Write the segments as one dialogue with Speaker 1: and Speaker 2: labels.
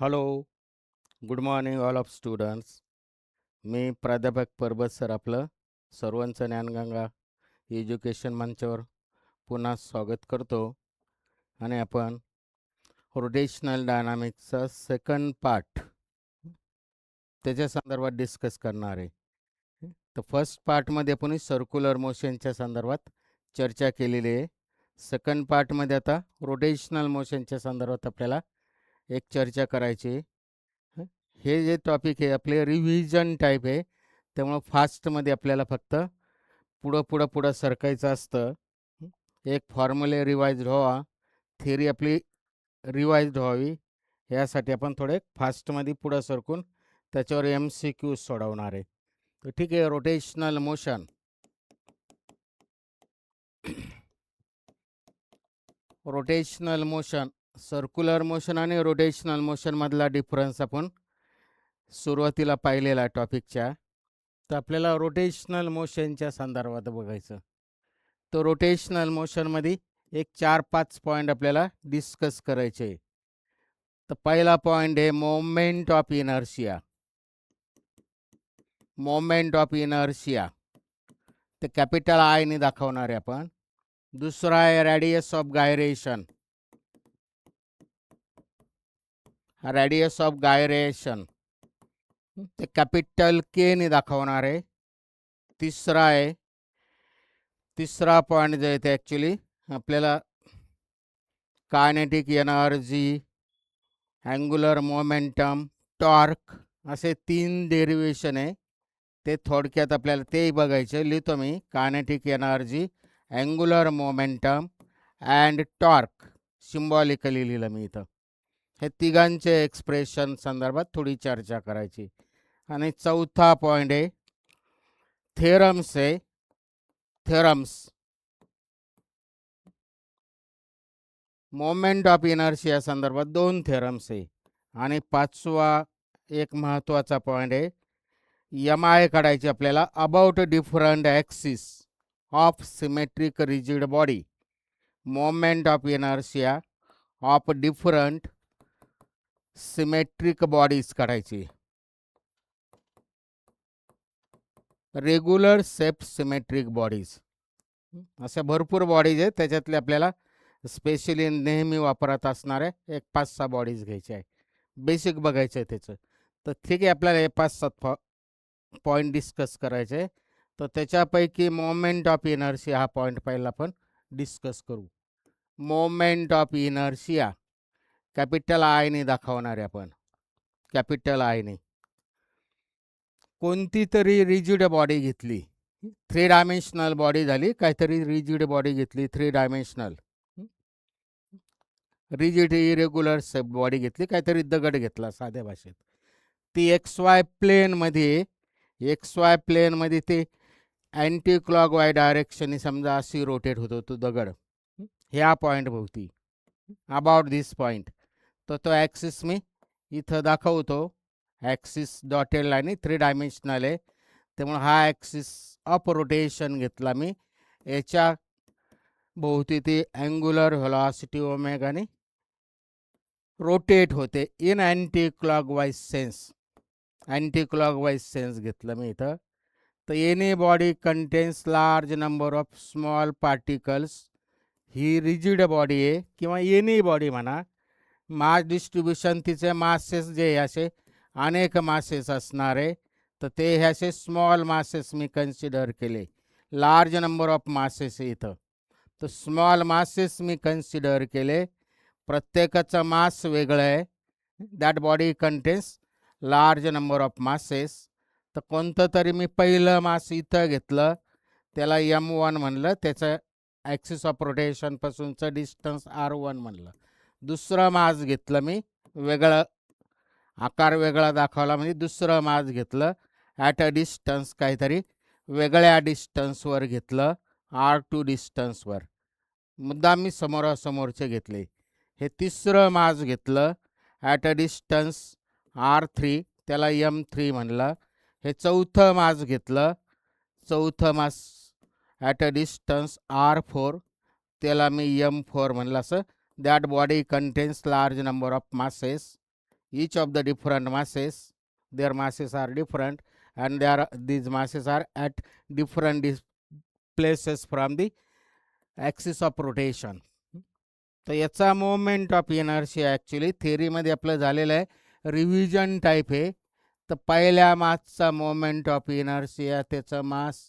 Speaker 1: Hello, good morning all of students. मी प्राध्यापक Parbat sir आपलं सर्वांचं ज्ञानगंगा एज्युकेशन मंचावर पुन्हा स्वागत करतो आणि आपण रोटेशनल डायनामिक्सचा सेकंड पार्ट त्याच्या संदर्भात डिस्कस करणार आहे. तर फर्स्ट पार्टमध्ये आपण सर्क्युलर मोशनच्या संदर्भात चर्चा केलेली आहे. सेकंड पार्टमध्ये आता रोटेशनल मोशनच्या संदर्भात आपल्याला एक चर्चा करायची आहे. हे जे टॉपिक आहे आपले रिव्हिजन टाईप आहे, त्यामुळं फास्टमध्ये आपल्याला फक्त पुढं सरकायचं असतं. एक फॉर्म्युले रिवाइज व्हावा, थिअरी आपली रिवाइज व्हावी, यासाठी आपण थोडे फास्टमध्ये पुढं सरकून त्याच्यावर MCQ सोडवणार आहे. तर ठीक आहे. Rotational motion rotational motion circular motion आणि रोटेशनल मोशनमधला डिफरन्स आपण सुरुवातीला पाहिलेला टॉपिकच्या. तर आपल्याला रोटेशनल मोशनच्या संदर्भात बघायचं. तर रोटेशनल मोशनमध्ये एक 4-5 पॉईंट आपल्याला डिस्कस करायचे. तर पहिला पॉईंट आहे moment of inertia. Moment of inertia ते कॅपिटल आयने दाखवणार आहे आपण. दुसरा आहे radius of gyration. Radius of gyration ते कॅपिटल के ने दाखवणार आहे. तिसरा पॉईंट जो आहे ते ॲक्च्युली आपल्याला kinetic energy, angular momentum, torque असे 3 डेरिवेशन आहे. ते थोडक्यात आपल्याला तेही बघायचं. लिहितो मी. Kinetic energy, angular momentum and torque symbolically लिहिलं मी इथं. हे तिघांचे एक्सप्रेशन संदर्भात थोडी चर्चा करायची. आणि चौथा पॉईंट आहे थेरम्स आहे. थेरम्स मोमेंट ऑफ इनर्शिया संदर्भात 2 थेरम्स आहे. आणि पाचवा एक महत्त्वाचा पॉईंट आहे MI काढायची आपल्याला about different axis of symmetric rigid body. Moment of inertia of different symmetric bodies काढायची. रेग्युलर सेप सिमेट्रिक बॉडीज अशा भरपूर बॉडीज आहेत. त्याच्यातले आपल्याला स्पेशली नेहमी वापरात असणाऱ्या एक 5-6 बॉडीज घ्यायच्या आहे. बेसिक बघायचं आहे त्याचं. तर ठीक आहे, आपल्याला हे 5-7 पॉईंट डिस्कस करायचे. तर त्याच्यापैकी मोमेंट ऑफ इनर्शिया हा पॉईंट पहिला आपण डिस्कस करू. मोमेंट ऑफ इनर्शिया कॅपिटल आयने दाखवणार आहे आपण. कॅपिटल आयने कोणती तरी रिजिड बॉडी घेतली, 3 डायमेन्शनल बॉडी झाली, काहीतरी रिजिड बॉडी घेतली 3 डायमेन्शनल. रिजिड इरेग्युलर बॉडी घेतली, काहीतरी दगड घेतला साध्या भाषेत. ती XY प्लेनमध्ये ते अँटी क्लॉकवाईज डायरेक्शनने समजा अशी रोटेट होतो तो दगड ह्या पॉईंट भोवती. About this point. तर तो ॲक्सिस मी इथं दाखवतो. ॲक्सिस डॉटेड लाईन 3 डायमेन्शनल आहे, त्यामुळे हा ॲक्सिस ऑफ रोटेशन घेतला मी. याच्या भोवती ती अँग्युलर व्हेलॉसिटी ओमेगाने रोटेट होते in anti clockwise sense. Anti clockwise sense घेतलं मी इथं. तर any body contains large number of small particles. He rigid body आहे किंवा एनी बॉडी म्हणा. मास डिस्ट्रीब्युशन तिचे मासेस जे असे अनेक मासेस असणारे, तर ते हे असे स्मॉल मासेस मी कन्सिडर केले. लार्ज नंबर ऑफ मासेस इथं, तर स्मॉल मासेस मी कन्सिडर केले. प्रत्येकाचं मास वेगळं आहे. That body contains large number of masses. तर कोणतं तरी मी पहिलं मास इथं घेतलं, त्याला M1 म्हणलं. त्याचं ॲक्सिस ऑफ रोटेशनपासूनचं डिस्टन्स R1 म्हणलं. दुसरं मास घेतलं मी वेगळं, आकार वेगळा दाखवला म्हणजे दुसरं मास घेतलं ॲट अ डिस्टन्स, काहीतरी वेगळ्या डिस्टन्सवर घेतलं, R2 डिस्टन्सवर. मुद्दाम मी समोरासमोरचे घेतले. हे तिसरं मास घेतलं ॲट अ डिस्टन्स R3, त्याला M3 म्हणलं. हे चौथं मास घेतलं, चौथं मास ॲट अ डिस्टन्स R4, त्याला मी M4 म्हणलं. असं that body contains large number of masses each of the different masses, their masses are different, and these masses are at different places from the axis of rotation. तर याचा moment of inertia actually थेअरीमध्ये आपलं झालेलं आहे, revision type आहे. तर पहिल्या मासचा moment of inertia त्याचं mass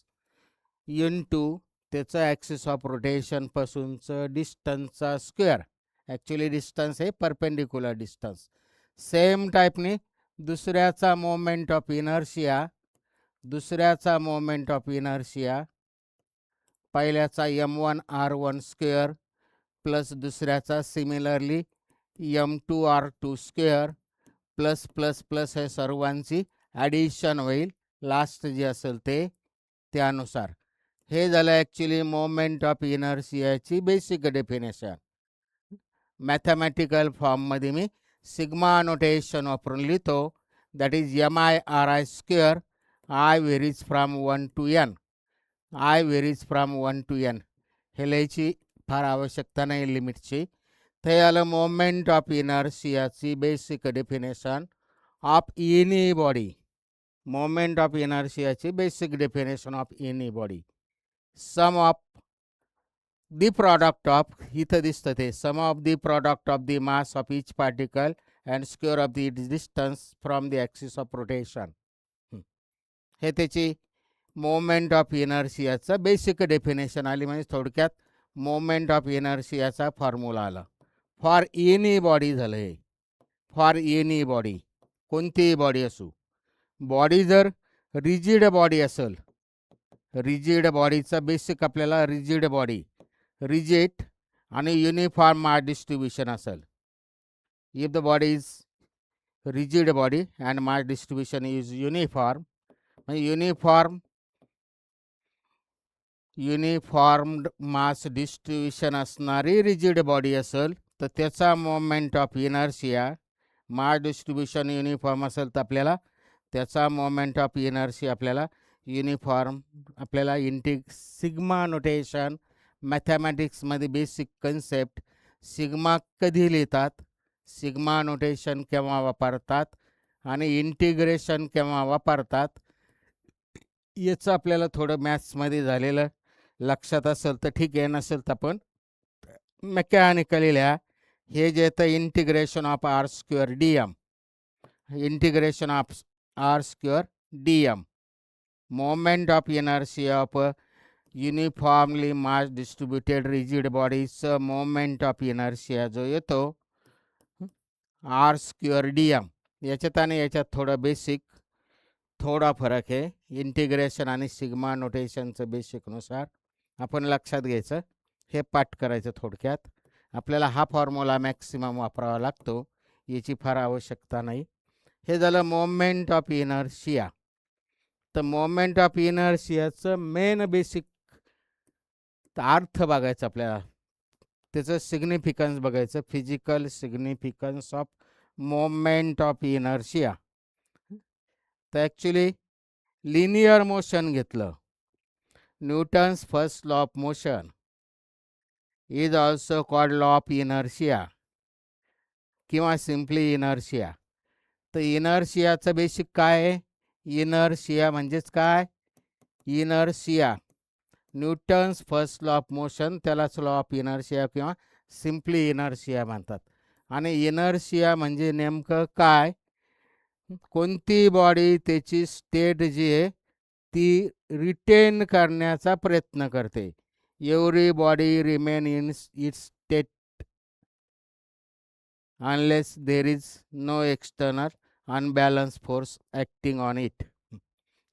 Speaker 1: into त्याचं ॲक्सिस ऑफ रोटेशनपासूनचं डिस्टन्सचा स्क्वेअर. ॲक्च्युली डिस्टन्स हे परपेंडिक्युलर डिस्टन्स. सेम टाईपने दुसऱ्याचा मोमेंट ऑफ इनर्शिया, पहिल्याचा m1r1 स्क्वेअर प्लस दुसऱ्याचा similarly m2r2 square plus plus plus हे सर्वांची ॲडिशन होईल लास्ट जे असेल ते त्यानुसार. हे झालं ॲक्च्युली मोमेंट ऑफ इनर्शियाची बेसिक डेफिनेशन. मॅथमॅटिकल फॉर्ममध्ये मी सिग्मा नोटेशन वापरून लिहितो, that is MI/RI square. I varies from 1 to n. हे लिहायची फार आवश्यकता नाही लिमिटची. तर झालं मोमेंट ऑफ इनर्शियाची basic definition of any body. Moment of इनर्शियाची basic definition of any body. Sum of the product of, इथं दिसतं ते, sum of the product of the mass of each particle and square of the distance from the axis of rotation. हे त्याची moment of इनर्शियाचं basic definition आली. म्हणजे थोडक्यात moment of इनर्शियाचा फॉर्म्युला आला. फॉर एनी बॉडी झालं हे. फॉर एनी बॉडी, कोणतीही बॉडी असू. बॉडी जर रिजिड बॉडी असेल, रिजिड बॉडीचा बेसिक आपल्याला रिजिड बॉडी, रिजिड आणि युनिफॉर्म मास डिस्ट्रीब्युशन असेल. If the body is rigid body and mass distribution is uniform, म्हणजे युनिफॉर्म्ड मास डिस्ट्रीब्युशन असणारी रिजिड बॉडी असेल तर त्याचा moment of inertia, mass distribution uniform असेल तर आपल्याला त्याचा मोमेंट ऑफ इनर्शिया आपल्याला युनिफॉर्म, आपल्याला सिग्मा नोटेशन, मॅथमॅटिक्समध्ये बेसिक कन्सेप्ट. सिग्मा कधी लिहितात, सिग्मा नोटेशन केव्हा वापरतात आणि इंटिग्रेशन केव्हा वापरतात, याचं आपल्याला थोडं मॅथ्समध्ये झालेलं लक्षात असेल तर ठीक आहे, नसेल तर आपण मेकॅनिकली लिहा. हे जे येतं integration of R square D M, integration of R square D M. Moment of inertia of uniformly mass distributed rigid बॉडीचं मोमेंट ऑफ इनर्शिया जो येतो आर स्क्वेअर डी एम. याच्यात आणि याच्यात थोडा फरक आहे. इंटिग्रेशन आणि सिग्मा नोटेशनचं बेसिकनुसार आपण लक्षात घ्यायचं. हे पाठ करायचं थोडक्यात. आपल्याला हा फॉर्म्युला मॅक्सिमम वापरावा लागतो, याची फार आवश्यकता नाही. हे झालं मोमेंट ऑफ इनर्शिया. तर मोमेंट ऑफ इनर्शियाचं मेन बेसिक अर्थ बघायचं आपल्याला, त्याचं सिग्निफिकन्स बघायचं, physical significance of moment of inertia. तर ॲक्च्युली लिनियर मोशन घेतलं, Newton's first law of motion is also called law of inertia किंवा सिम्पली इनर्शिया. तर इनर्शियाचं बेसिक काय आहे, इनर्शिया म्हणजेच काय, inertia Newton's first law of motion, त्यालाच लॉ ऑफ इनर्शिया किंवा सिम्पली इनर्शिया म्हणतात. आणि इनर्शिया म्हणजे नेमकं काय, कोणती बॉडी त्याची स्टेट जी आहे ती रिटेन करण्याचा प्रयत्न करते. Every body remain in its state unless there is no external unbalance force acting on it.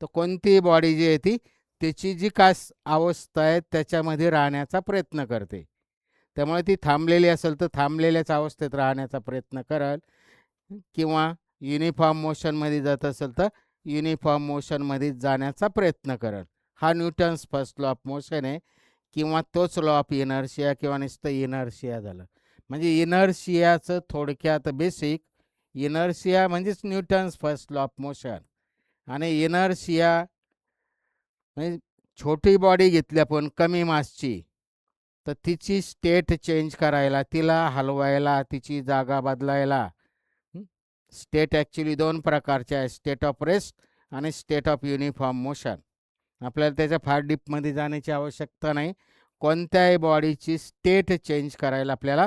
Speaker 1: तर कोणती बॉडी जी आहे ती त्याची जी काय अवस्था आहे त्याच्यामध्ये राहण्याचा प्रयत्न करते. त्यामुळे ती थांबलेली असेल तर थांबलेल्याच अवस्थेत राहण्याचा प्रयत्न करेल, किंवा युनिफॉर्म मोशनमध्ये जात असेल तर युनिफॉर्म मोशनमध्ये जाण्याचा प्रयत्न करेल. हा Newton's first law of motion आहे, किंवा तोच लॉ ऑफ इनर्शिया किंवा नुसतं इनर्शिया झालं. म्हणजे इनर्शियाचं थोडक्यात बेसिक, इनर्शिया म्हणजेच Newton's first law of motion. आणि इनर्शिया म्हणजे छोटी बॉडी घेतली आपण कमी मासची, तर तिची स्टेट चेंज करायला, तिला हलवायला, तिची जागा बदलायला स्टेट ॲक्च्युली दोन प्रकारचे आहे, स्टेट ऑफ रेस्ट आणि स्टेट ऑफ युनिफॉर्म मोशन. आपल्याला त्याच्या फार डीपमध्ये जाण्याची आवश्यकता नाही. कोणत्याही बॉडीची स्टेट चेंज करायला आपल्याला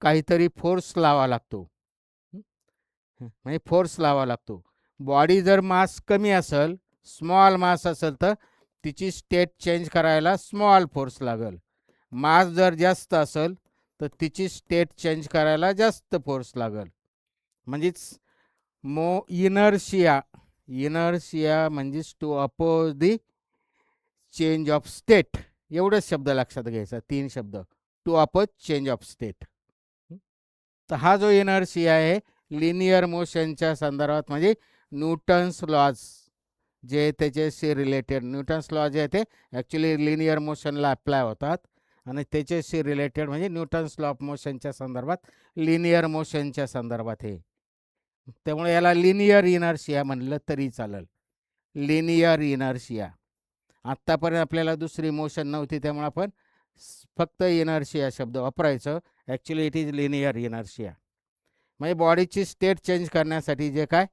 Speaker 1: काहीतरी फोर्स लावा लागतो. म्हणजे फोर्स लावा लागतो. बॉडी जर मास कमी असेल, स्मॉल मास असेल, तर तिची स्टेट चेंज करायला स्मॉल फोर्स लागेल. मास जर जास्त असेल तर तिची स्टेट चेंज करायला जास्त फोर्स लागेल. म्हणजेच इनर्शिया म्हणजेच to oppose the change of state. एवढेच शब्द लक्षात घ्यायचा, 3 शब्द. To oppose change of state. तर हा जो इनर्शिया आहे लिनियर मोशनच्या संदर्भात, म्हणजे न्यूटन्स लॉज जे त्याच्याशी रिलेटेड, न्यूटन्स लॉ जे आहे ते ॲक्च्युली लिनियर मोशनला अप्लाय होतात आणि त्याच्याशी रिलेटेड म्हणजे न्यूटन्स लॉ ऑफ मोशनच्या संदर्भात, लिनियर मोशनच्या संदर्भात हे. त्यामुळे याला लिनियर इनर्शिया म्हणलं तरी चालेल. Linear inertia. आत्तापर्यंत आपल्याला दुसरी मोशन नव्हती, त्यामुळे आपण फक्त इनर्शिया शब्द वापरायचं. Actually it is linear inertia. म्हणजे बॉडीची स्टेट चेंज करण्यासाठी जे काय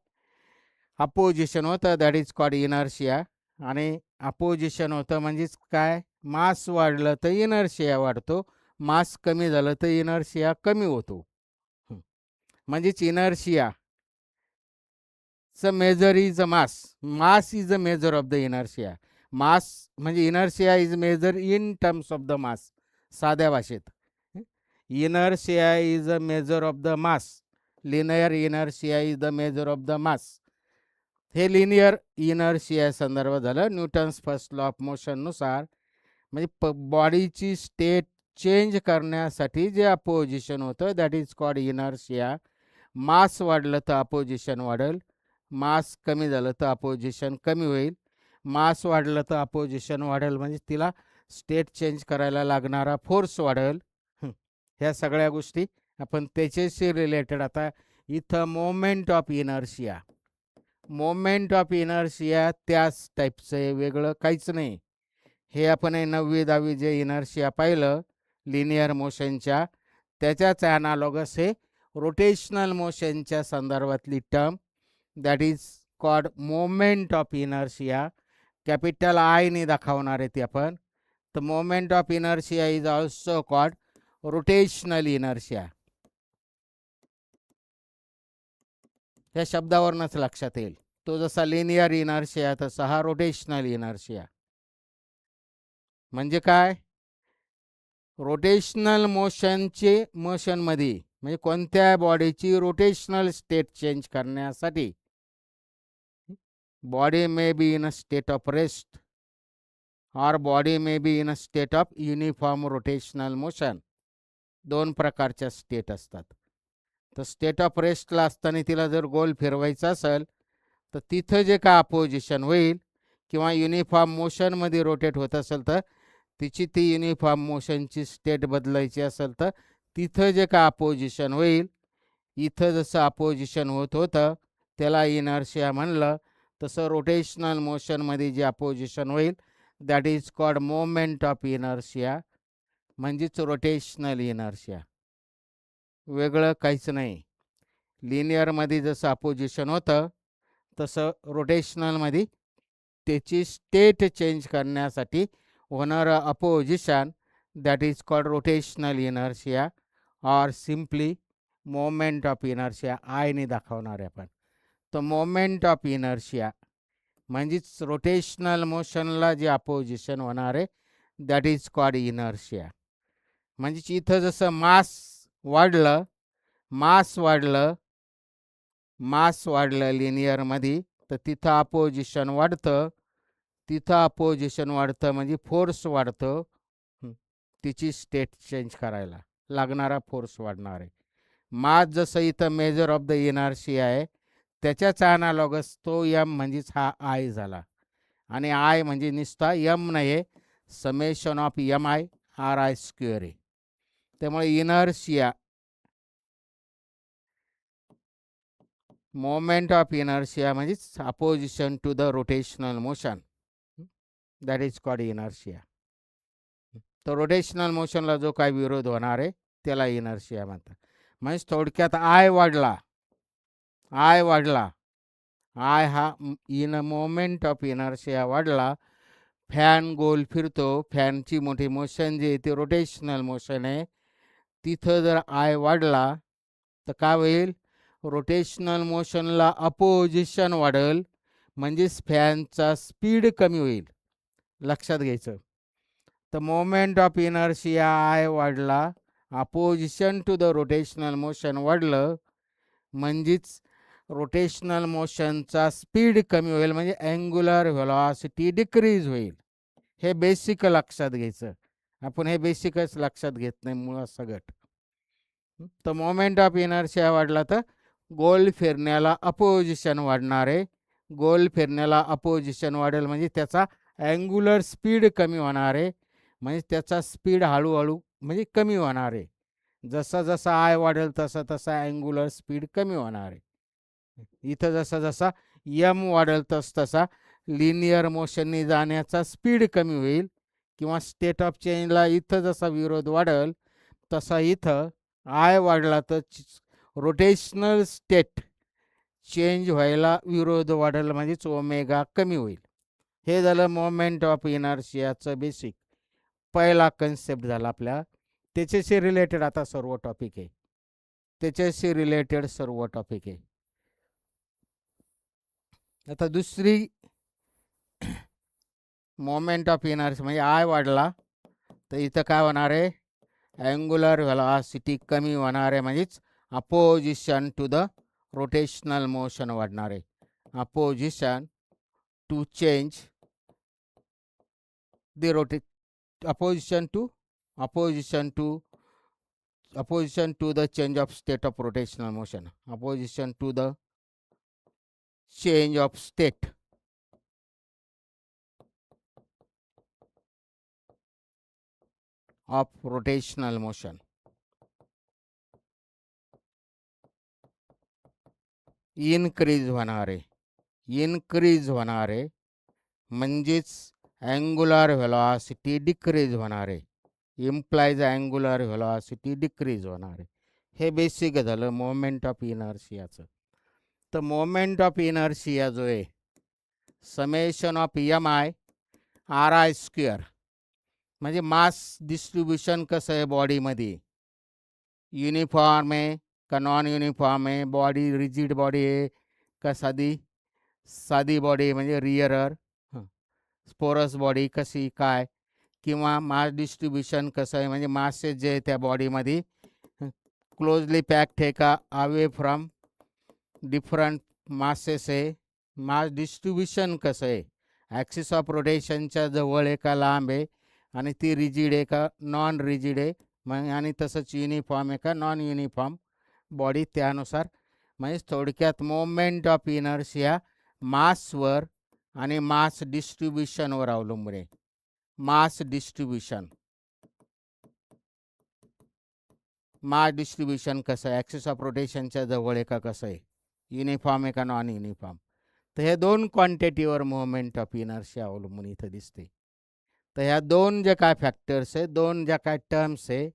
Speaker 1: अपोजिशन होतं दॅट इज कॉल्ड इनर्शिया. आणि अपोजिशन होतं म्हणजेच काय, मास वाढलं तर इनर्शिया वाढतो, मास कमी झालं तर इनर्शिया कमी होतो. म्हणजेच inertia measure is a mass is a measure of the inertia. Mass म्हणजे inertia is measure in terms of the mass. साध्या भाषेत inertia is a measure of the mass. Linear inertia is the measure of the mass. हे linear inertia संदर्भात झालं. Newton's first law of मोशननुसार म्हणजे बॉडीची state change करण्यासाठी जे अपोजिशन होतं that is called inertia. Mass वाढलं तर अपोजिशन वाढेल, मास कमी झालं तर अपोजिशन कमी होईल. मास वाढलं तर अपोजिशन वाढेल म्हणजे तिला स्टेट चेंज करायला लागणारा फोर्स वाढेल. ह्या सगळ्या गोष्टी आपण त्याच्याशी रिलेटेड. आता इथं moment of inertia, moment of inertia त्याच टाईपचं आहे, वेगळं काहीच नाही. हे आपण 9वी 10वी जे इनर्शिया पाहिलं लिनियर मोशनच्या, त्याच्याच ॲनालॉगस हे रोटेशनल मोशनच्या संदर्भातली term that is called moment of inertia. Capital आयने दाखवणार आहे ती आपण. तर moment of inertia is also called rotational inertia. या शब्दावरूनच लक्षात येईल. तो जसा लिनियर इनर्शिया तसा हा रोटेशनल इनर्शिया. म्हणजे काय, रोटेशनल मोशनमध्ये म्हणजे कोणत्या बॉडीची रोटेशनल स्टेट चेंज करण्यासाठी body may be in a state of rest और body may be in a state of uniform rotational motion. दोन प्रकारच्या स्टेट असतात. तर स्टेट ऑफ रेस्टला असताना तिला जर गोल फिरवायचा असेल तर तिथं जे का अपोजिशन होईल, किंवा युनिफॉर्म मोशनमध्ये रोटेट होत असेल तर तिची ती युनिफॉर्म मोशनची स्टेट बदलायची असेल तर तिथं जे का अपोजिशन होईल, इथं जसं अपोजिशन होत होतं त्याला इनर्शिया म्हणलं, तसं रोटेशनल मोशनमध्ये जे अपोजिशन होईल that is called moment of inertia. म्हणजेच रोटेशनल इनर्शिया, वेगळं काहीच नाही. लिनियरमध्ये जसं अपोजिशन होतं तसं रोटेशनलमध्ये त्याची स्टेट चेंज करण्यासाठी होणारं opposition that is called rotational inertia और सिम्पली मोमेंट ऑफ इनर्शिया. आयने दाखवणार आहे आपण. तर मोमेंट ऑफ इनर्शिया म्हणजेच रोटेशनल मोशनला जे अपोजिशन होणार आहे दॅट इज कॉल्ड इनर्शिया. म्हणजेच इथं जसं वाढलं मास वाढलं लिनियरमध्ये, तर तिथं अपोजिशन वाढतं. तिथं अपोजिशन वाढतं म्हणजे फोर्स वाढतं. तिची स्टेट चेंज करायला लागणारा फोर्स वाढणार आहे. मास जसं इथं मेजर ऑफ द इनर्शिया आहे त्याच्याच ॲनालॉगस तो एम म्हणजेच हा आय झाला. आणि आय म्हणजे नुसता एम नाही आहे, summation of M I R I square आहे. त्यामुळे इनर्शिया, मोमेंट ऑफ इनर्शिया म्हणजेच opposition to the rotational motion that is called inertia. तर रोटेशनल मोशनला जो काय विरोध होणार आहे त्याला इनर्शिया म्हणतात. म्हणजे थोडक्यात आय वाढला आय वाढला, आय हा in a moment of inertia वाढला, फॅन गोल फिरतो, फॅनची मोठी मोशन जी आहे ती रोटेशनल मोशन आहे, तिथं जर आय वाढला तर काय होईल, रोटेशनल मोशनला अपोजिशन वाढेल, म्हणजेच फॅनचा स्पीड कमी होईल. लक्षात घ्यायचं. तर मोमेंट ऑफ इनर्शिया आय वाढला, opposition to the rotational motion वाढलं, म्हणजेच रोटेशनल मोशनचा स्पीड कमी होईल, म्हणजे अँग्युलर व्हेलॉसिटी डिक्रीज होईल. हे बेसिक लक्षात घ्यायचं. आपण हे बेसिकच लक्षात घेत नाही मुळात सगळं. तर मोमेंट ऑफ इनर्शिया वाढला तर गोल फिरण्याला अपोजिशन वाढणार आहे. गोल फिरण्याला अपोजिशन वाढेल म्हणजे त्याचा अँग्युलर स्पीड कमी होणार आहे, म्हणजे त्याचा स्पीड हळूहळू म्हणजे कमी होणार आहे. जसा जसा आय वाढेल तसा तसा अँग्युलर स्पीड कमी होणार आहे. इथं जसा जसा यम वाढेल तसा लिनियर मोशनने जाण्याचा स्पीड कमी होईल, किंवा स्टेट ऑफ चेंजला इथं जसा विरोध वाढेल तसा इथं आय वाढला तर रोटेशनल स्टेट चेंज व्हायला विरोध वाढेल, म्हणजेच ओमेगा कमी होईल. हे झालं मोमेंट ऑफ इनर्शियाचं बेसिक पहिला कन्सेप्ट झाला आपल्या. त्याच्याशी रिलेटेड आता सर्व टॉपिक आहे, त्याच्याशी रिलेटेड सर्व टॉपिक आहे. आता दुसरी मोमेंट ऑफ इनर्शिया म्हणजे आय वाढला तर इथं काय होणार आहे, अँग्युलर व्हेलॉसिटी कमी होणार आहे, म्हणजेच opposition to the rotational motion वाढणार आहे. अपोजिशन टू चेंज द रोटे opposition to opposition to opposition to the change of state of rotational motion, opposition to the change of state of rotational motion increase होणार आहे, increase होणार आहे, म्हणजेच angular velocity decrease होणार आहे, implies angular velocity decrease होणार आहे. हे बेसिक झालं मोमेंट ऑफ इनर्शियाचं. तर मोमेंट ऑफ इनर्शिया जो आहे summation of M I R I square, म्हणजे मास डिस्ट्रीब्युशन कसं आहे बॉडीमध्ये, युनिफॉर्म आहे का नॉन युनिफॉर्म आहे, बॉडी रिजिड बॉडी आहे का साधी साधी बॉडी म्हणजे रिअरर स्पोरस बॉडी कशी काय, किंवा मास डिस्ट्रीब्युशन कसं आहे म्हणजे मासेस जे आहे त्या बॉडीमध्ये क्लोजली पॅक्ड आहे का अवे फ्रॉम डिफरंट मासेस आहे, मास डिस्ट्रीब्युशन कसं आहे, ॲक्सिस ऑफ रोटेशनच्या जवळ आहे का लांब आहे, आणि ती रिजिड आहे का नॉन रिजिड आहे, मग आणि तसंच युनिफॉर्म आहे का नॉन युनिफॉर्म बॉडी, त्यानुसार. म्हणजे थोडक्यात मोमेंट ऑफ इनर्शिया मासवर आणि मास डिस्ट्रीब्युशनवर अवलंबून आहे. मास डिस्ट्रीब्युशन, मास डिस्ट्रीब्युशन कसं आहे, ॲक्सिस ऑफ रोटेशनच्या जवळ आहे का कसं आहे, युनिफॉर्म आहे का नॉन युनिफॉर्म. तर ह्या दोन क्वांटिटीवर मोमेंट ऑफ इनर्शिया अवलंबून इथं दिसते. तर ह्या दोन ज्या काय फॅक्टर्स आहे, दोन ज्या काय टर्म्स आहे,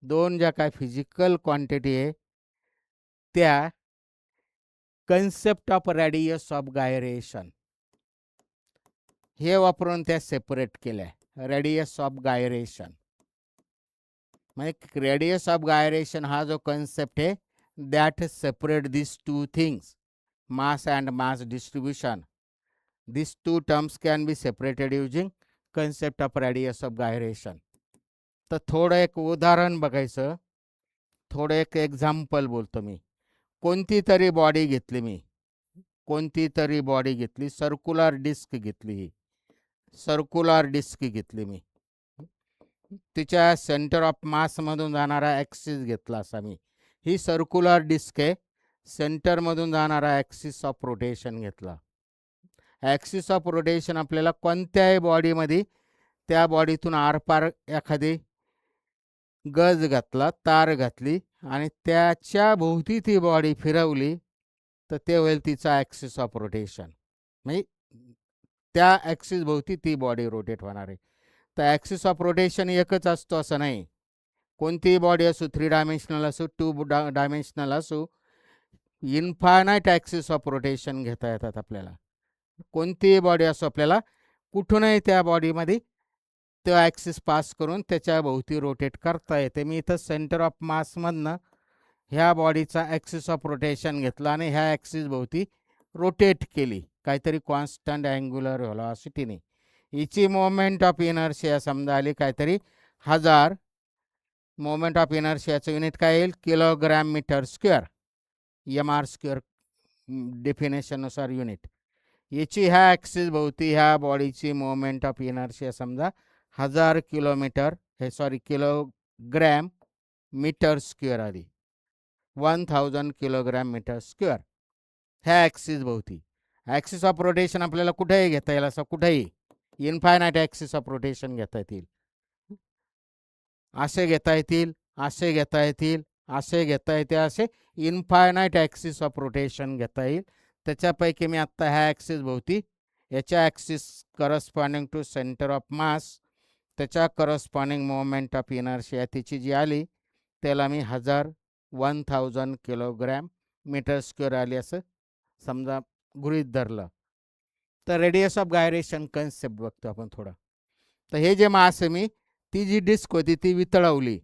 Speaker 1: दोन ज्या काय फिजिकल क्वांटिटी आहे, त्या concept of radius of gyration हे वापरून त्या सेपरेट केल्या. रेडियस ऑफ गायरेशन म्हणजे रेडियस ऑफ गायरेशन हा जो कन्सेप्ट आहे that separate this two things, mass and mass distribution. These two terms can be separated using concept of radius of gyration. तर थोडं एक उदाहरण बघायचं, थोडं एक एक्झाम्पल बोलतो मी. कोणती तरी बॉडी घेतली मी, कोणती तरी बॉडी घेतली, सर्क्युलर डिस्क घेतली, ही सर्क्युलर डिस्क घेतली मी, तिच्या सेंटर ऑफ मासमधून जाणारा ॲक्सिस घेतला असा मी. ही सर्क्युलर डिस्क आहे, सेंटरमधून जाणारा ॲक्सिस ऑफ रोटेशन घेतला. ॲक्सिस ऑफ रोटेशन आपल्याला कोणत्याही बॉडीमध्ये त्या बॉडीतून आरपार एखादी गज घातला, तार घातली आणि त्याच्या भोवती ती बॉडी फिरवली तर ते होईल तिचा ॲक्सिस ऑफ रोटेशन, म्हणजे त्या ॲक्सिस भोवती ती बॉडी रोटेट होणार आहे. तर ॲक्सिस ऑफ रोटेशन एकच असतो असं नाही, कोणतीही बॉडी असो, 3 डायमेन्शनल असो, 2 डायमेन्शनल असो, इन्फायनाईट ॲक्सिस ऑफ रोटेशन घेता येतात आपल्याला. कोणतीही बॉडी असो आपल्याला कुठूनही त्या बॉडीमध्ये तो ॲक्सिस पास करून त्याच्या भोवती रोटेट करता येते. मी इथं सेंटर ऑफ मासमधनं ह्या बॉडीचा ॲक्सिस ऑफ रोटेशन घेतला आणि ह्या ॲक्सिस भोवती रोटेट केली काहीतरी कॉन्स्टंट अँग्युलर व्हेलॉसिटीने. हिची मोमेंट ऑफ इनर्शिया समजा आली काहीतरी 1000. मोमेंट ऑफ इनर्शियाचं युनिट काय येईल? Kilogram metre square, MR². डेफिनेशननुसार युनिट. याची ह्या ॲक्सिस भोवती ह्या बॉडीची मोमेंट ऑफ इनर्शिया समजा 1000 किलोग्रॅम मीटर स्क्वेअर आली. 1000 किलोग्रॅम मीटर स्क्वेअर ह्या ॲक्सिस भोवती. ॲक्सिस ऑफ रोटेशन आपल्याला कुठेही घेता येईल, असं कुठेही इन्फायनाईट ॲक्सिस ऑफ रोटेशन घेता येतील. असे घेता येतील, असे घेता येतील, असे घेता येते, असे इन्फायनाईट ॲक्सिस ऑफ रोटेशन घेता येईल. त्याच्यापैकी मी आत्ता ह्या ॲक्सिस भोवती याच्या axis corresponding to centre of mass त्याच्या करस्पॉन्डिंग मोमेंट ऑफ इनर्शिया तिची जी आली त्याला मी 1000 किलोग्रॅम मीटर स्क्वेअर आली असं समजा गृहीत धरलं. तर रेडियस ऑफ गायरेशन कन्सेप्ट बघतो आपण थोडं. तर हे जे मास आहे मी ती जी डिस्क होती ती वितळवली,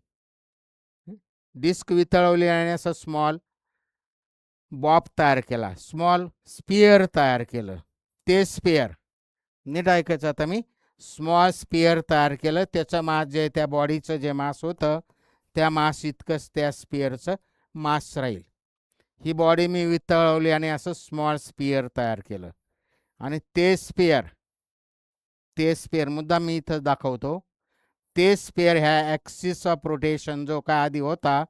Speaker 1: डिस्क वितळवली आणि असं स्मॉल बॉब तयार केला, स्मॉल स्पियर तयार केलं. ते स्पियर नीट ऐकायचं आता मी, स्मॉल स्पियर तयार केलं. त्याचं मास जे त्या बॉडीचं जे मास होतं त्या मास इतकंच त्या स्पियरचं मास राहील. ही बॉडी मी वितळवली आणि असं स्मॉल स्पियर तयार केलं. आणि ते स्पियर मुद्दा मी इथं दाखवतो. ते स्पियर ह्या ॲक्सिस ऑफ रोटेशन जो काय आधी होता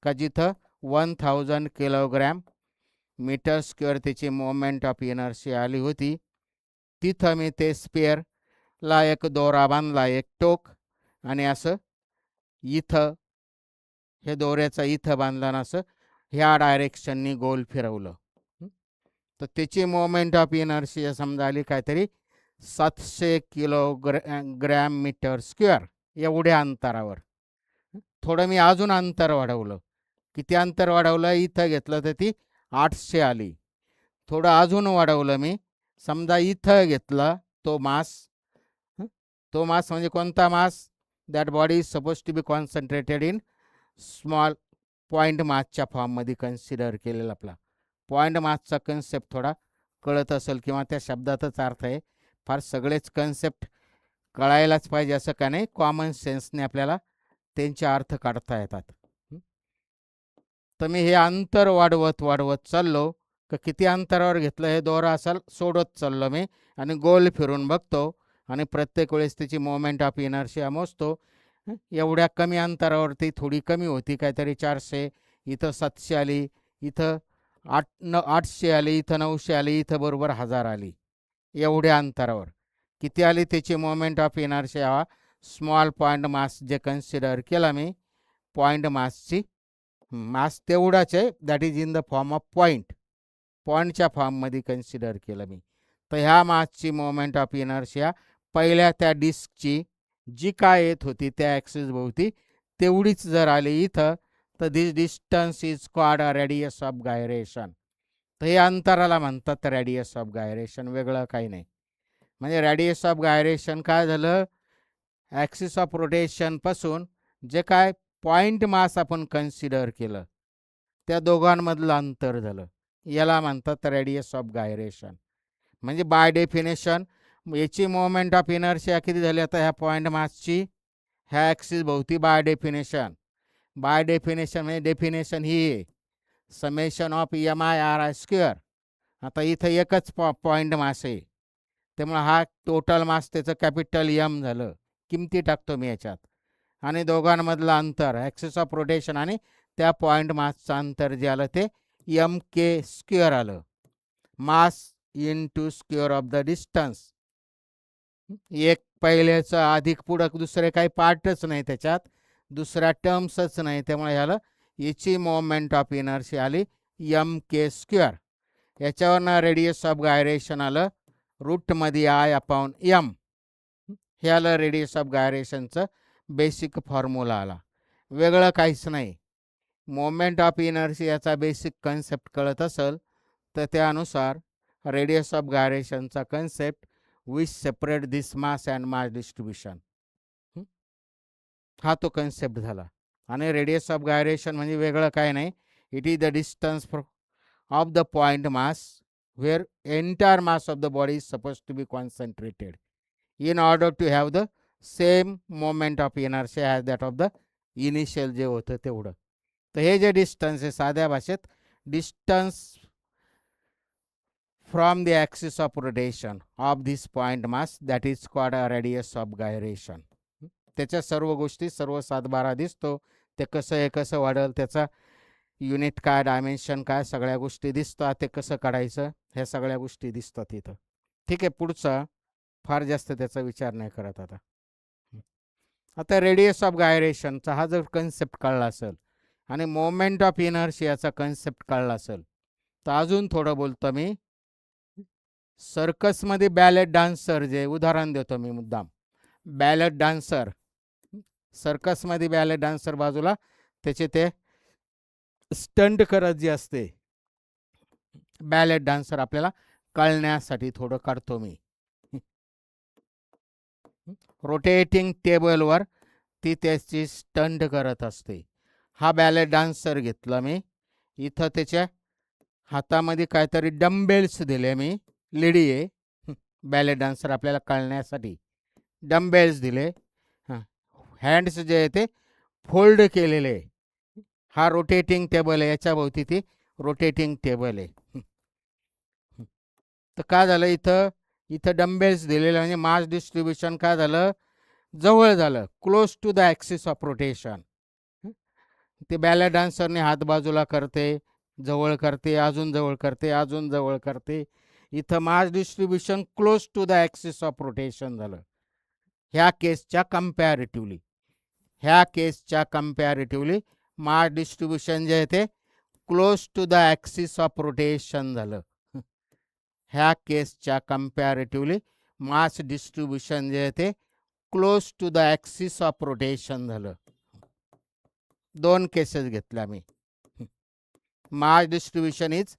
Speaker 1: का जिथं 1000 किलोग्रॅम मीटर स्क्वेअर त्याची मोमेंट ऑफ इनर्शिया आली होती, तिथं मी ते स्पियरला एक दोरा बांधला, एक टोक, आणि असं इथं हे दोऱ्याचा इथं बांधला ना असं ह्या डायरेक्शननी गोल फिरवलं. तर त्याची मोमेंट ऑफ इनर्शिया समजा आली काहीतरी 700 किलोग्रॅम मीटर स्क्वेअर एवढ्या अंतरावर. थोडं मी अजून अंतर वाढवलं. किती अंतर वाढवलं? इथं घेतलं तर ती 800 आली. थोडं अजून वाढवलं मी, समजा इथं घेतला तो मास. तो मास म्हणजे कोणता mass? That body is suppose to be concentrated in small point मासच्या फॉर्ममध्ये कन्सिडर केलेला. आपला पॉईंट मासचा कन्सेप्ट थोडा कळत असेल किंवा त्या शब्दातच अर्थ आहे. फार सगळेच कन्सेप्ट कळायलाच पाहिजे असं का नाही, कॉमन सेन्सने आपल्याला त्यांचे अर्थ काढता येतात. तर मी हे अंतर वाढवत चाललो. किती अंतरावर घेतलं हे दोरा असाल सोडत चाललो मी आणि गोल फिरून बघतो आणि प्रत्येक वेळेस त्याची मोमेंट ऑफ इनर्शिया मोजतो. एवढ्या कमी अंतरावरती थोडी कमी होती, काहीतरी 400, इथं 700 आली, इथं 800 आली, इथं 900 आली, इथं बरोबर 1000 आली. एवढ्या अंतरावर किती आली त्याची moment of inertia? Small point mass जे कन्सिडर केला मी, पॉईंट मासची मास तेवढाच आहे, that is in the form of पॉईंटच्या फॉर्ममध्ये कन्सिडर केलं मी. तर ह्या मासची मोमेंट ऑफ इनर्शिया पहिल्या त्या डिस्कची जी काय येत होती त्या ॲक्सिस भोवती तेवढीच जर आली इथं, तर this distance is called a radius of gyration. तर हे अंतराला म्हणतात रेडियस ऑफ गायरेशन, वेगळं काही नाही. म्हणजे रेडियस ऑफ गायरेशन काय झालं? ॲक्सिस ऑफ रोटेशनपासून जे काय पॉईंट मास आपण कन्सिडर केलं त्या दोघांमधलं अंतर झालं, याला म्हणतात रेडियस ऑफ गायरेशन. म्हणजे बाय डेफिनेशन याची मोमेंट ऑफ इनर्शिया किती झाली आता ह्या पॉईंट मासची ह्या ॲक्सिस भोवती? बाय डेफिनेशन म्हणजे डेफिनेशन ही आहे समेशन ऑफ MI/R² आता इथं एकच पॉईंट मास आहे, त्यामुळे हा टोटल मास त्याचं कॅपिटल M झालं. किमती टाकतो मी याच्यात. आणि दोघांमधलं अंतर ॲक्सिस ऑफ रोटेशन आणि त्या पॉईंट मासचं अंतर जे आलं ते MK² आलं. Mass into square of the distance. एक पहिल्याचं अधिक पुढं दुसरे काही पार्टच नाही, त्याच्यात दुसऱ्या टर्म्सच नाही, त्यामुळे ह्याला याची मोमेंट ऑफ इनर्शिया आली MK². याच्यावरनं रेडियस ऑफ गायरेशन आलं रूटमध्ये I/M. हे आलं रेडियस ऑफ गायरेशनचं बेसिक फॉर्म्युला आला, वेगळं काहीच नाही. मोमेंट ऑफ इनर्शियाचा बेसिक कन्सेप्ट कळत असेल तर त्यानुसार रेडियस ऑफ गायरेशनचा concept which separate this mass and mass distribution, हा तो कन्सेप्ट झाला. आणि रेडियस ऑफ गायरेशन म्हणजे वेगळं काय नाही, it is the distance of the point mass where entire mass of the body is supposed to be concentrated in order to have the same moment of inertia as that of the initial जे होतं तेवढं. तर हे जे distance आहे साध्या भाषेत distance from the axis of rotation of this point mass that is called a radius of gyration. त्याच्या सर्व गोष्टी सर्व सातबारा दिसतो, ते कसं आहे कसं वाढेल, त्याचा युनिट काय, डायमेन्शन काय, सगळ्या गोष्टी दिसतात, ते कसं काढायचं ह्या सगळ्या गोष्टी दिसतात इथं. ठीक आहे, पुढचा फार जास्त त्याचा विचार नाही करत आता. आता रेडियस ऑफ गायरेशनचा हा जर कन्सेप्ट कळला असेल आणि मोमेंट ऑफ इनर्शियाचा कन्सेप्ट कळला असेल तर अजून थोडं बोलतो मी. सर्कसमध्ये बॅलेट डान्सर, जे उदाहरण देतो मी मुद्दाम, बॅलेट डान्सर, सर्कसमध्ये बॅलेट डान्सर बाजूला त्याचे ते स्टंट करत जे असते बॅलेट डान्सर, आपल्याला कळण्यासाठी थोडं काढतो मी. रोटेटिंग टेबलवर ती त्याची स्टंट करत असते. हा बॅलेट डान्सर घेतला मी, इथं त्याच्या हातामध्ये काहीतरी डंबेल्स दिले मी, लेडी आहे बॅलेट डान्सर आपल्याला कळण्यासाठी, डंबेल्स दिले. हां, हँड्स जे आहे ते फोल्ड केलेले. हा रोटेटिंग टेबल आहे, याच्या भोवती ती रोटेटिंग टेबल आहे. तर काय झालं, इथं डंबेल्स दिलेले म्हणजे मास डिस्ट्रीब्युशन काय झालं, जवळ झालं, close to the axis of rotation. ते बॅलेट डान्सरने हात बाजूला करते, जवळ करते, अजून जवळ करते, अजून जवळ करते. इथं mass distribution close to the axis of rotation झालं ह्या केसच्या कम्पॅरेटिव्हली मास डिस्ट्रीब्युशन जे आहे ते close to the axis of rotation झालं. ह्या केसच्या कम्पॅरेटिव्हली मास डिस्ट्रीब्युशन जे आहे ते close to the axis of rotation झालं. दोन केसेस घेतल्या मी. Mass distribution is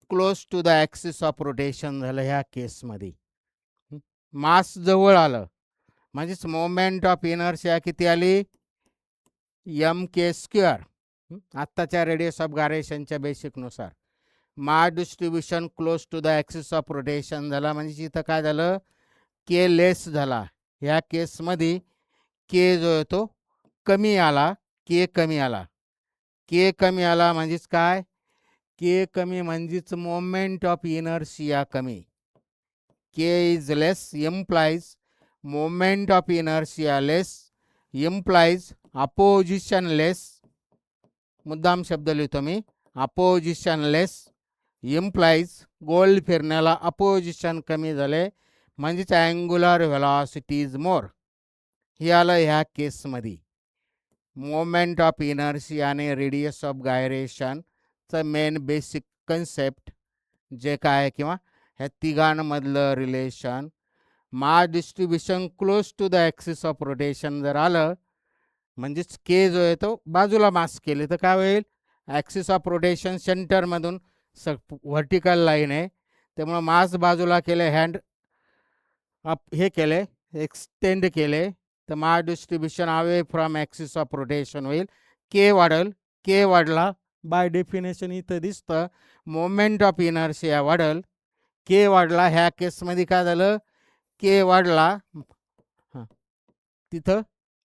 Speaker 1: close to the axis of rotation झालं ह्या केसमध्ये. मास जवळ आलं म्हणजेच मोमेंट ऑफ इनर्शिया किती आली, m² आत्ताच्या रेडियस ऑफ गायरेशनच्या बेसिकनुसार. Mass distribution close to the axis of rotation झाला म्हणजे इथं काय झालं, के लेस झाला. ह्या केसमध्ये के जो आहे तो कमी आला, के कमी आला म्हणजेच काय, के कमी म्हणजेच मोमेंट ऑफ इनर्शिया कमी. K is less implies moment of inertia less, implies opposition less, मुद्दाम शब्द लिहितो मी, अपोजिशन लेस इम्प्लाइज गोल फिरण्याला अपोजिशन कमी झाले म्हणजेच अँग्युलर व्हेलॉसिटी इज मोर. हे आलं ह्या केसमध्ये. मोमेंट ऑफ इनर्शिया आणि रेडियस ऑफ गायरेशनचं मेन बेसिक कन्सेप्ट जे काय किंवा ह्या तिघांमधलं relation, mass distribution close to the axis of rotation जर आलं म्हणजेच के जो आहे तो बाजूला मास केले तर काय होईल, ॲक्सिस ऑफ रोटेशन सेंटरमधून व्हर्टिकल लाईन आहे त्यामुळं मास बाजूला केले, हँड अप हे केले, एक्सटेंड केले, तर mass distribution away from axis of rotation होईल, के वाढेल. के वाढला बाय डेफिनेशन इथं दिसतं मोमेंट ऑफ इनर्शिया वाढेल. के वाढला ह्या केसमध्ये काय झालं, के वाढला, हां तिथं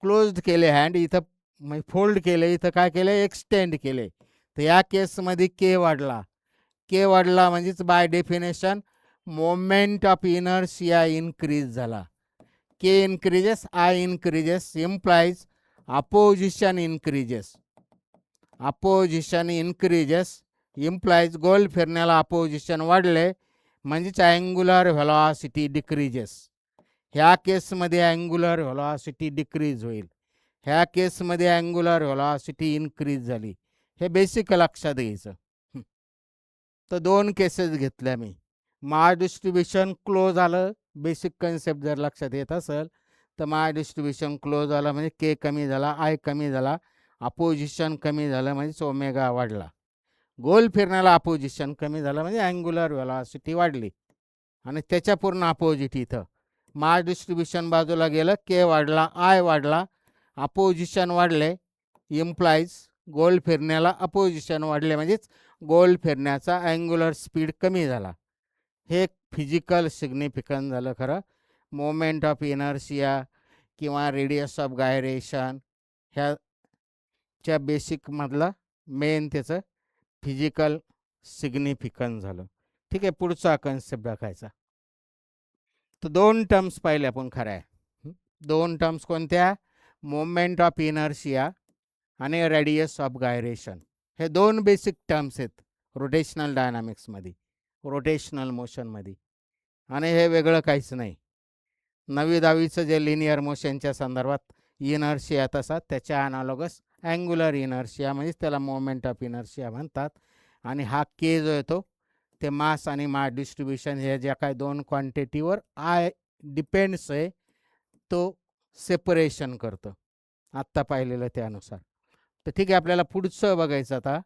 Speaker 1: क्लोज्ड केले हँड, इथं फोल्ड केले, इथं काय केले एक्सटेंड केले. तर या केसमध्ये के वाढला म्हणजेच by definition moment of inertia increase झाला. K increases, I increases, implies opposition increases implies गोल फिरण्याला अपोजिशन वाढले म्हणजेच अँग्युलर व्हेलॉसिटी डिक्रीजेस. ह्या केसमध्ये अँग्युलर व्हेलॉसिटी डिक्रीज होईल, ह्या केसमध्ये अँग्युलर व्हेलॉसिटी इन्क्रीज झाली. हे बेसिक लक्षात घ्यायचं. तर दोन केसेस घेतल्या मी. मास डिस्ट्रीब्युशन क्लोज आलं, बेसिक कन्सेप्ट जर लक्षात येत असेल तर मास डिस्ट्रीब्युशन क्लोज आला म्हणजे के कमी झाला, आय कमी झाला अपोजिशन कमी झालं म्हणजे ओमेगा वाढला. गोल फिरण्याला अपोजिशन कमी झालं म्हणजे अँग्युलर व्हेलॉसिटी वाढली. आणि त्याच्या पूर्ण अपोजिट इथं मास डिस्ट्रीब्युशन बाजूला गेलं, के वाढला, आय वाढला, अपोजिशन वाढले, इम्प्लाइज गोल फिरण्याला अपोजिशन वाढले म्हणजेच गोल फिरण्याचा अँग्युलर स्पीड कमी झाला. हे फिजिकल सिग्निफिकन्स झालं खरं. मोमेंट ऑफ इनर्शिया किंवा रेडियस ऑफ गायरेशन ह्याच्या बेसिकमधलं मेन त्याचं फिजिकल सिग्निफिकन्स झालं. ठीक आहे, पुढचा कन्सेप्ट दाखवायचा. तर दोन टर्म्स पाहिले आपण खरं आहे. दोन टर्म्स कोणत्या? मोमेंट ऑफ इनर्शिया आणि रेडियस ऑफ गायरेशन. हे दोन बेसिक टर्म्स आहेत रोटेशनल डायनामिक्समध्ये, रोटेशनल मोशनमध्ये. आणि हे वेगळं काहीच नाही. 9वी-10वीचं जे लिनियर मोशनच्या संदर्भात इनर्शिया तसा त्याच्या अनालॉगस अँग्युलर इनर्शिया म्हणजे त्याला मोमेंट ऑफ इनर्शिया म्हणतात. आणि हा के जो येतो ते मास आणि मास डिस्ट्रीब्युशन हे ज्या काय दोन क्वांटिटीवर आय डिपेंड्स आहे तो सेपरेशन करतं आत्ता पाहिलेलं त्यानुसार. तर ठीक आहे, आपल्याला पुढचं बघायचं. आता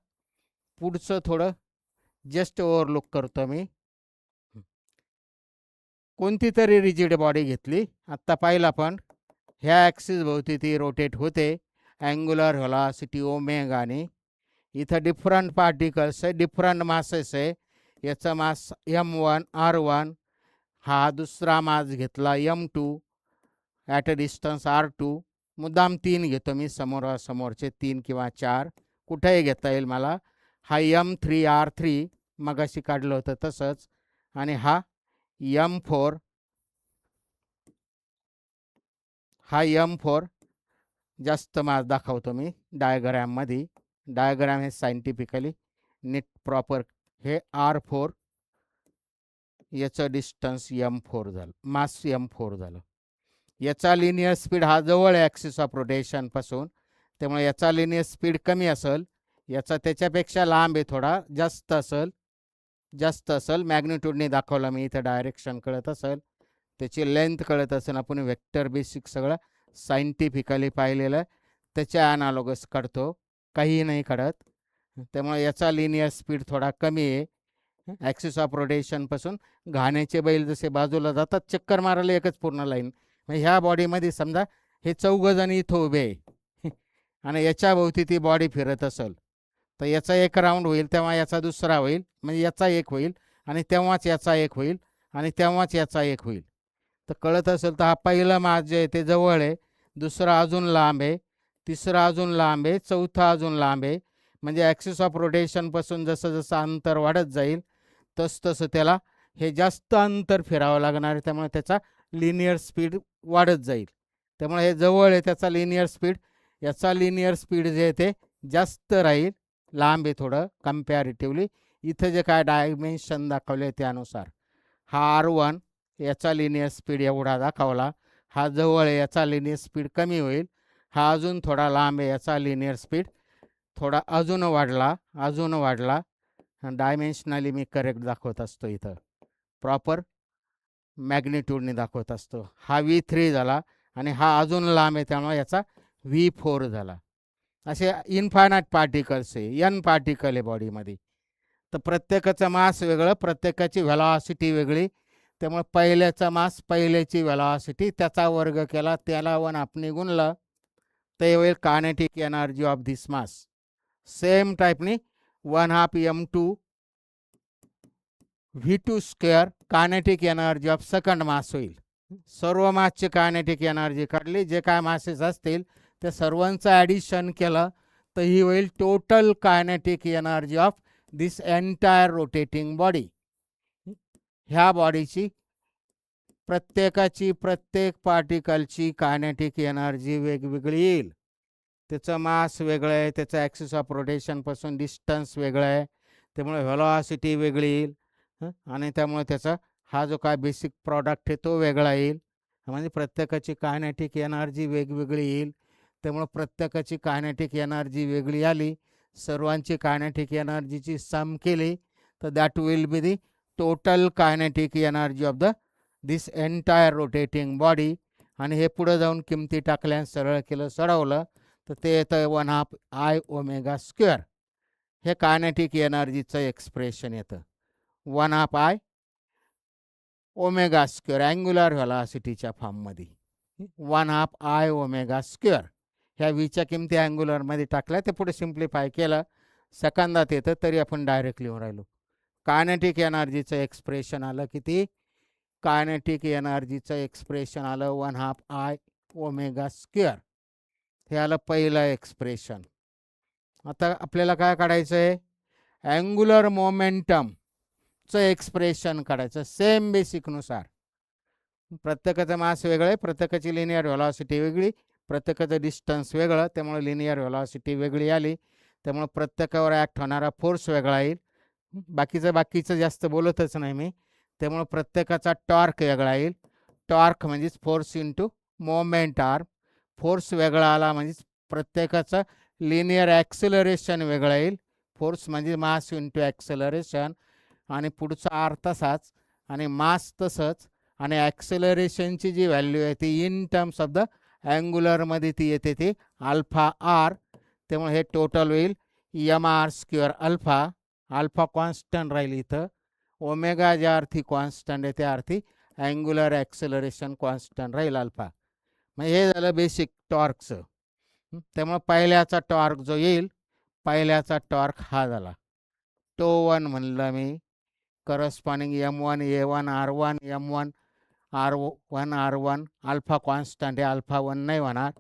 Speaker 1: पुढचं थोडं जस्ट ओव्हरलुक करतो मी. कोणती तरी रिजिड बॉडी घेतली, आत्ता पाहिलं आपण ह्या ॲक्सिस भोवती ती रोटेट होते अँग्युलर व्हेलॉसिटी ओमेगाने. इथं डिफरंट पार्टिकल्स आहे, डिफरंट मासेस आहे. याचा मास M1 R1, हा दुसरा मास घेतला M2 at a distance R2. मुद्दाम 3 घेतो मी, समोरासमोरचे 3 किंवा 4 कुठेही घेता येईल मला. हा M3 R3 मगाशी काढलं होतं तसंच. आणि हा M4, हा M4 जास्त मास दाखवतो मी डायग्रॅममध्ये. डायग्रॅम हे सायंटिफिकली नीट प्रॉपर. हे R4, याचं डिस्टन्स M4 झालं, मास M4 झालं. याचा लिनियर स्पीड हा जवळ आहे ॲक्सिस ऑफ रोटेशनपासून, त्यामुळे याचा लिनियर स्पीड कमी असेल. याचा त्याच्यापेक्षा लांब आहे, थोडा जास्त असेल. मॅग्निट्यूडने दाखवला मी इथं, डायरेक्शन कळत असेल, त्याची लेंथ कळत असेल. आपण वेक्टर बेसिक सगळं सायंटिफिकली पाहिलेलं त्याच्या ॲनालॉगस काढतो, काहीही नाही काढत. त्यामुळे याचा लिनियर स्पीड थोडा कमी आहे ॲक्सिस ऑफ रोटेशनपासून. घाण्याचे बैल जसे बाजूला जातात चक्कर मारायला एकच पूर्ण लाईन, म्हणजे ह्या बॉडीमध्ये समजा हे 4 जण इथं उभे आहे आणि याच्या भोवती ती बॉडी फिरत असेल, तर याचा एक राऊंड होईल, तेव्हा याचा दुसरा होईल, म्हणजे याचा एक होईल आणि तेव्हाच याचा एक होईल आणि तेव्हाच याचा एक होईल. तर कळत असेल तर हा पहिला मास जे आहे ते जवळ आहे, दुसरा अजून लांब आहे, तिसरा अजून लांब आहे, चौथा अजून लांब आहे. म्हणजे ॲक्सिस ऑफ रोटेशनपासून जसं जसं अंतर वाढत जाईल तसं त्याला हे जास्त अंतर फिरावं लागणार आहे, त्यामुळे त्याचा लिनियर स्पीड वाढत जाईल. त्यामुळे हे जवळ आहे त्याचा लिनियर स्पीड, याचा लिनियर स्पीड जे आहे ते जास्त राहील, लांब आहे थोडं कम्पॅरेटिव्हली. इथं जे काय डायमेन्शन दाखवले त्यानुसार हा R1 याचा लिनियर स्पीड एवढा दाखवला, हा जवळ आहे याचा लिनियर स्पीड कमी होईल. हा अजून थोडा लांब आहे याचा लिनियर स्पीड थोडा अजून वाढला. डायमेन्शनली मी करेक्ट दाखवत असतो, इथं प्रॉपर मॅग्निट्यूडने दाखवत असतो. हा V3 झाला आणि हा अजून लांब आहे त्यामुळे याचा V4 झाला. असे इन्फायनाईट पार्टिकल्स आहे, N पार्टिकल आहे बॉडीमध्ये. तर प्रत्येकाचं मास वेगळं, प्रत्येकाची व्हेलॉसिटी वेगळी. त्यामुळे पहिल्याचा मास, पहिल्याची व्हेलॉसिटी, त्याचा वर्ग केला, त्याला 1 आपण गुणलं तर होईल kinetic energy of this mass. Same टाईपनी 1/2 M2 V2 square kinetic energy of second mass होईल. सर्व मासची कायनेटिक एनर्जी काढली, जे काय मासेस असतील त्या सर्वांचं ॲडिशन केलं तर ही होईल total kinetic energy of this entire rotating body. ह्या बॉडीची प्रत्येक पार्टिकलची कायनेटिक एनर्जी वेगवेगळी येईल. त्याचं मास वेगळं आहे, त्याचं ॲक्सिस ऑफ रोटेशनपासून डिस्टन्स वेगळं आहे, त्यामुळे व्हेलॉसिटी वेगळी येईल. आणि त्यामुळे त्याचा हा जो काय बेसिक प्रॉडक्ट आहे तो वेगळा येईल. म्हणजे प्रत्येकाची कायनेटिक एनर्जी वेगवेगळी येईल. त्यामुळे प्रत्येकाची कायनेटिक एनर्जी वेगळी आली, सर्वांची कायनेटिक एनर्जीची सम केली तर that will be the total kinetic energy of this entire rotating body. आणि हे पुढे जाऊन किमती टाकल्या, सरळ केलं, सोडवलं तर ते येतं 1/2 I ओमेगा स्क्वेअर. हे कायनेटिक एनर्जीचं एक्सप्रेशन येतं 1/2 I ओमेगा स्क्वेअर अँग्युलर व्हेलॉसिटीच्या फॉर्ममध्ये 1/2 I ओमेगा स्क्वेअर. ह्या व्हीच्या किमती अँग्युलरमध्ये टाकल्या, ते पुढे सिम्प्लिफाय केलं सेकंदात येतं, तरी आपण डायरेक्ट लिहून राहिलो. कायनेटिक एनर्जीचं एक्सप्रेशन आलं किती? कायनेटिक एनर्जीचं एक्सप्रेशन आलं 1/2 I ओमेगा स्क्वेअर. हे आलं पहिलं एक्सप्रेशन. आता आपल्याला काय काढायचं आहे? अँग्युलर मोमेंटमचं एक्सप्रेशन काढायचं सेम बेसिकनुसार. प्रत्येकाचं मास वेगळं आहे, प्रत्येकाची लिनियर व्हेलॉसिटी वेगळी, प्रत्येकाचं डिस्टन्स वेगळं, त्यामुळे लिनियर व्हेलॉसिटी वेगळी आली, त्यामुळे प्रत्येकावर ॲक्ट होणारा फोर्स वेगळा येईल. बाकीचं जास्त बोलतच नाही मी. त्यामुळे प्रत्येकाचा टॉर्क वेगळा येईल. टॉर्क म्हणजेच force into moment arm. Force वेगळा आला म्हणजेच प्रत्येकाचं लिनियर ॲक्सेलरेशन वेगळं येईल. फोर्स म्हणजे मास इंटू ॲक्सेलरेशन, आणि पुढचा आर तसाच, आणि मास तसंच, आणि ॲक्सेलरेशनची जी व्हॅल्यू आहे ती इन टर्म्स ऑफ द अँग्युलरमध्ये ती येते ती अल्फा आर. त्यामुळे हे टोटल होईल M R square alpha. Alpha constant राहील इथं. ओमेगा ज्या अर्थी कॉन्स्टंट आहे त्या अर्थी अँग्युलर ॲक्सेलरेशन कॉन्स्टंट राहील अल्फा. म्हणजे हे झालं बेसिक टॉर्कचं. त्यामुळे पहिल्याचा टॉर्क जो येईल, पहिल्याचा टॉर्क हा झाला टो 1 म्हणलं मी. Corresponding M1 A1 R1 M1 R1 R1 alpha constant आहे, अल्फा 1 नाही होणार.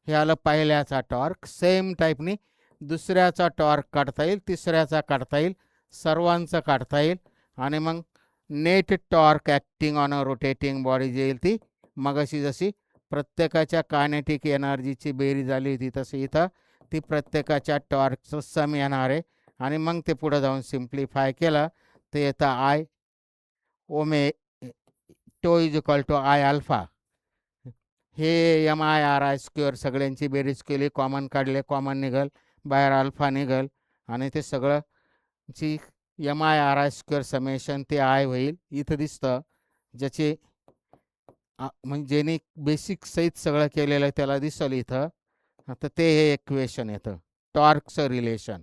Speaker 1: हे आलं पहिल्याचा टॉर्क. सेम टाईपनी दुसऱ्याचा टॉर्क काढता येईल, तिसऱ्याचा काढता येईल, सर्वांचं काढता येईल. आणि मग net torque acting on a rotating body जी येईल ती मगाशी जशी प्रत्येकाच्या कायनेटिक एनर्जीची बेरीज झाली होती तशी इथं ती प्रत्येकाच्या टॉर्कचं सम येणार आहे. आणि मग ते पुढं जाऊन सिम्प्लिफाय केलं ते येतं आय ओमे tau is equal to I alpha. हे M I R I square सगळ्यांची बेरीज केली, कॉमन काढले, कॉमन निघल, बाहेर अल्फा निघल, आणि ते सगळं ची M I R I square summation ते आय होईल. इथं दिसतं ज्याचे म्हणजे ज्याने बेसिक सहित सगळं केलेलं आहे त्याला दिसल इथं. आता ते हे इक्वेशन येतं टॉर्कचं relation,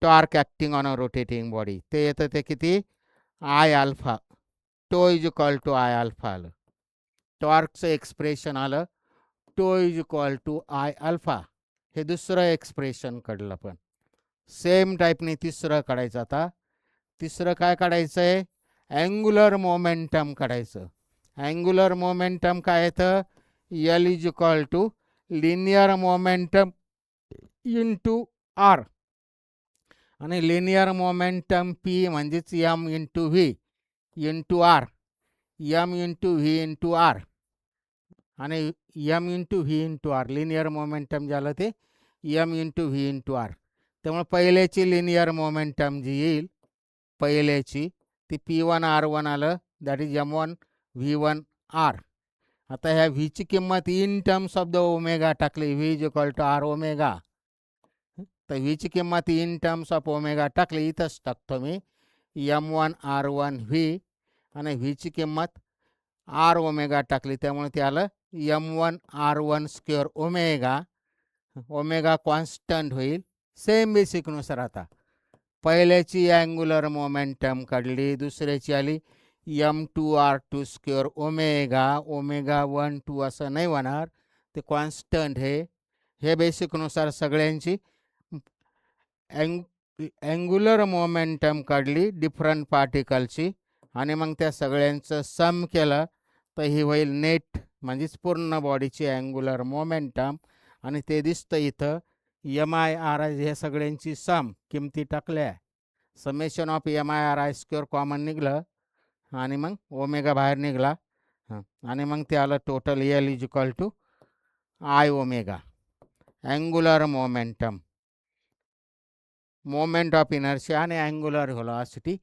Speaker 1: torque acting on a rotating body, ते येतं ते किती? I alpha. Tau is equal to I alpha आलं. टॉर्कचं एक्सप्रेशन आलं tau is equal to I alpha. हे दुसरं एक्सप्रेशन काढलं. पण सेम टाईपने तिसरं काढायचं. आता तिसरं काय काढायचं आहे? अँग्युलर मोमेंटम काढायचं. अँग्युलर मोमेंटम काय येतं? L is equal to linear momentum into R, आणि लिनियर मोमेंटम पी म्हणजेच M into V into R. M into V into R, आणि M into V into R. Linear momentum झालं ते M into V into R. त्यामुळे पहिल्याची linear momentum जी येईल पहिल्याची ती P1R1 आलं, दॅट इज M1 V1R. आता ह्या व्हीची किंमत in terms of the omega टाकली, V is equal to R omega. तर व्हीची किंमत इन टर्म्स ऑफ ओमेगा टाकली, इथंच टाकतो मी M1R1 व्ही, आणि व्हीची किंमत आर ओमेगा टाकली, त्यामुळे ते आलं M1R1 square omega. Omega constant होईल सेम बेसिकनुसार. आता पहिल्याची अँग्युलर मोमेंटम काढली, दुसऱ्याची आली M2R2 स्क्वेअर ओमेगा. ओमेगा 1 2 असं नाही होणार, ते कॉन्स्टंट हे बेसिकनुसार सगळ्यांची अँग्युलर मोमेंटम काढली डिफरंट पार्टिकलची, आणि मग त्या सगळ्यांचं सम केलं तर ही होईल नेट म्हणजेच पूर्ण बॉडीची अँग्युलर मोमेंटम. आणि ते दिसतं इथं एम आय आर आय. हे सगळ्यांची सम किमती टाकल्या, summation of M I R I square common निघलं, आणि मग ओमेगा बाहेर निघाला. आणि मग ते आलं total L is equal to I omega. Angular momentum, moment of inertia आणि अँग्युलर व्हेलॉसिटी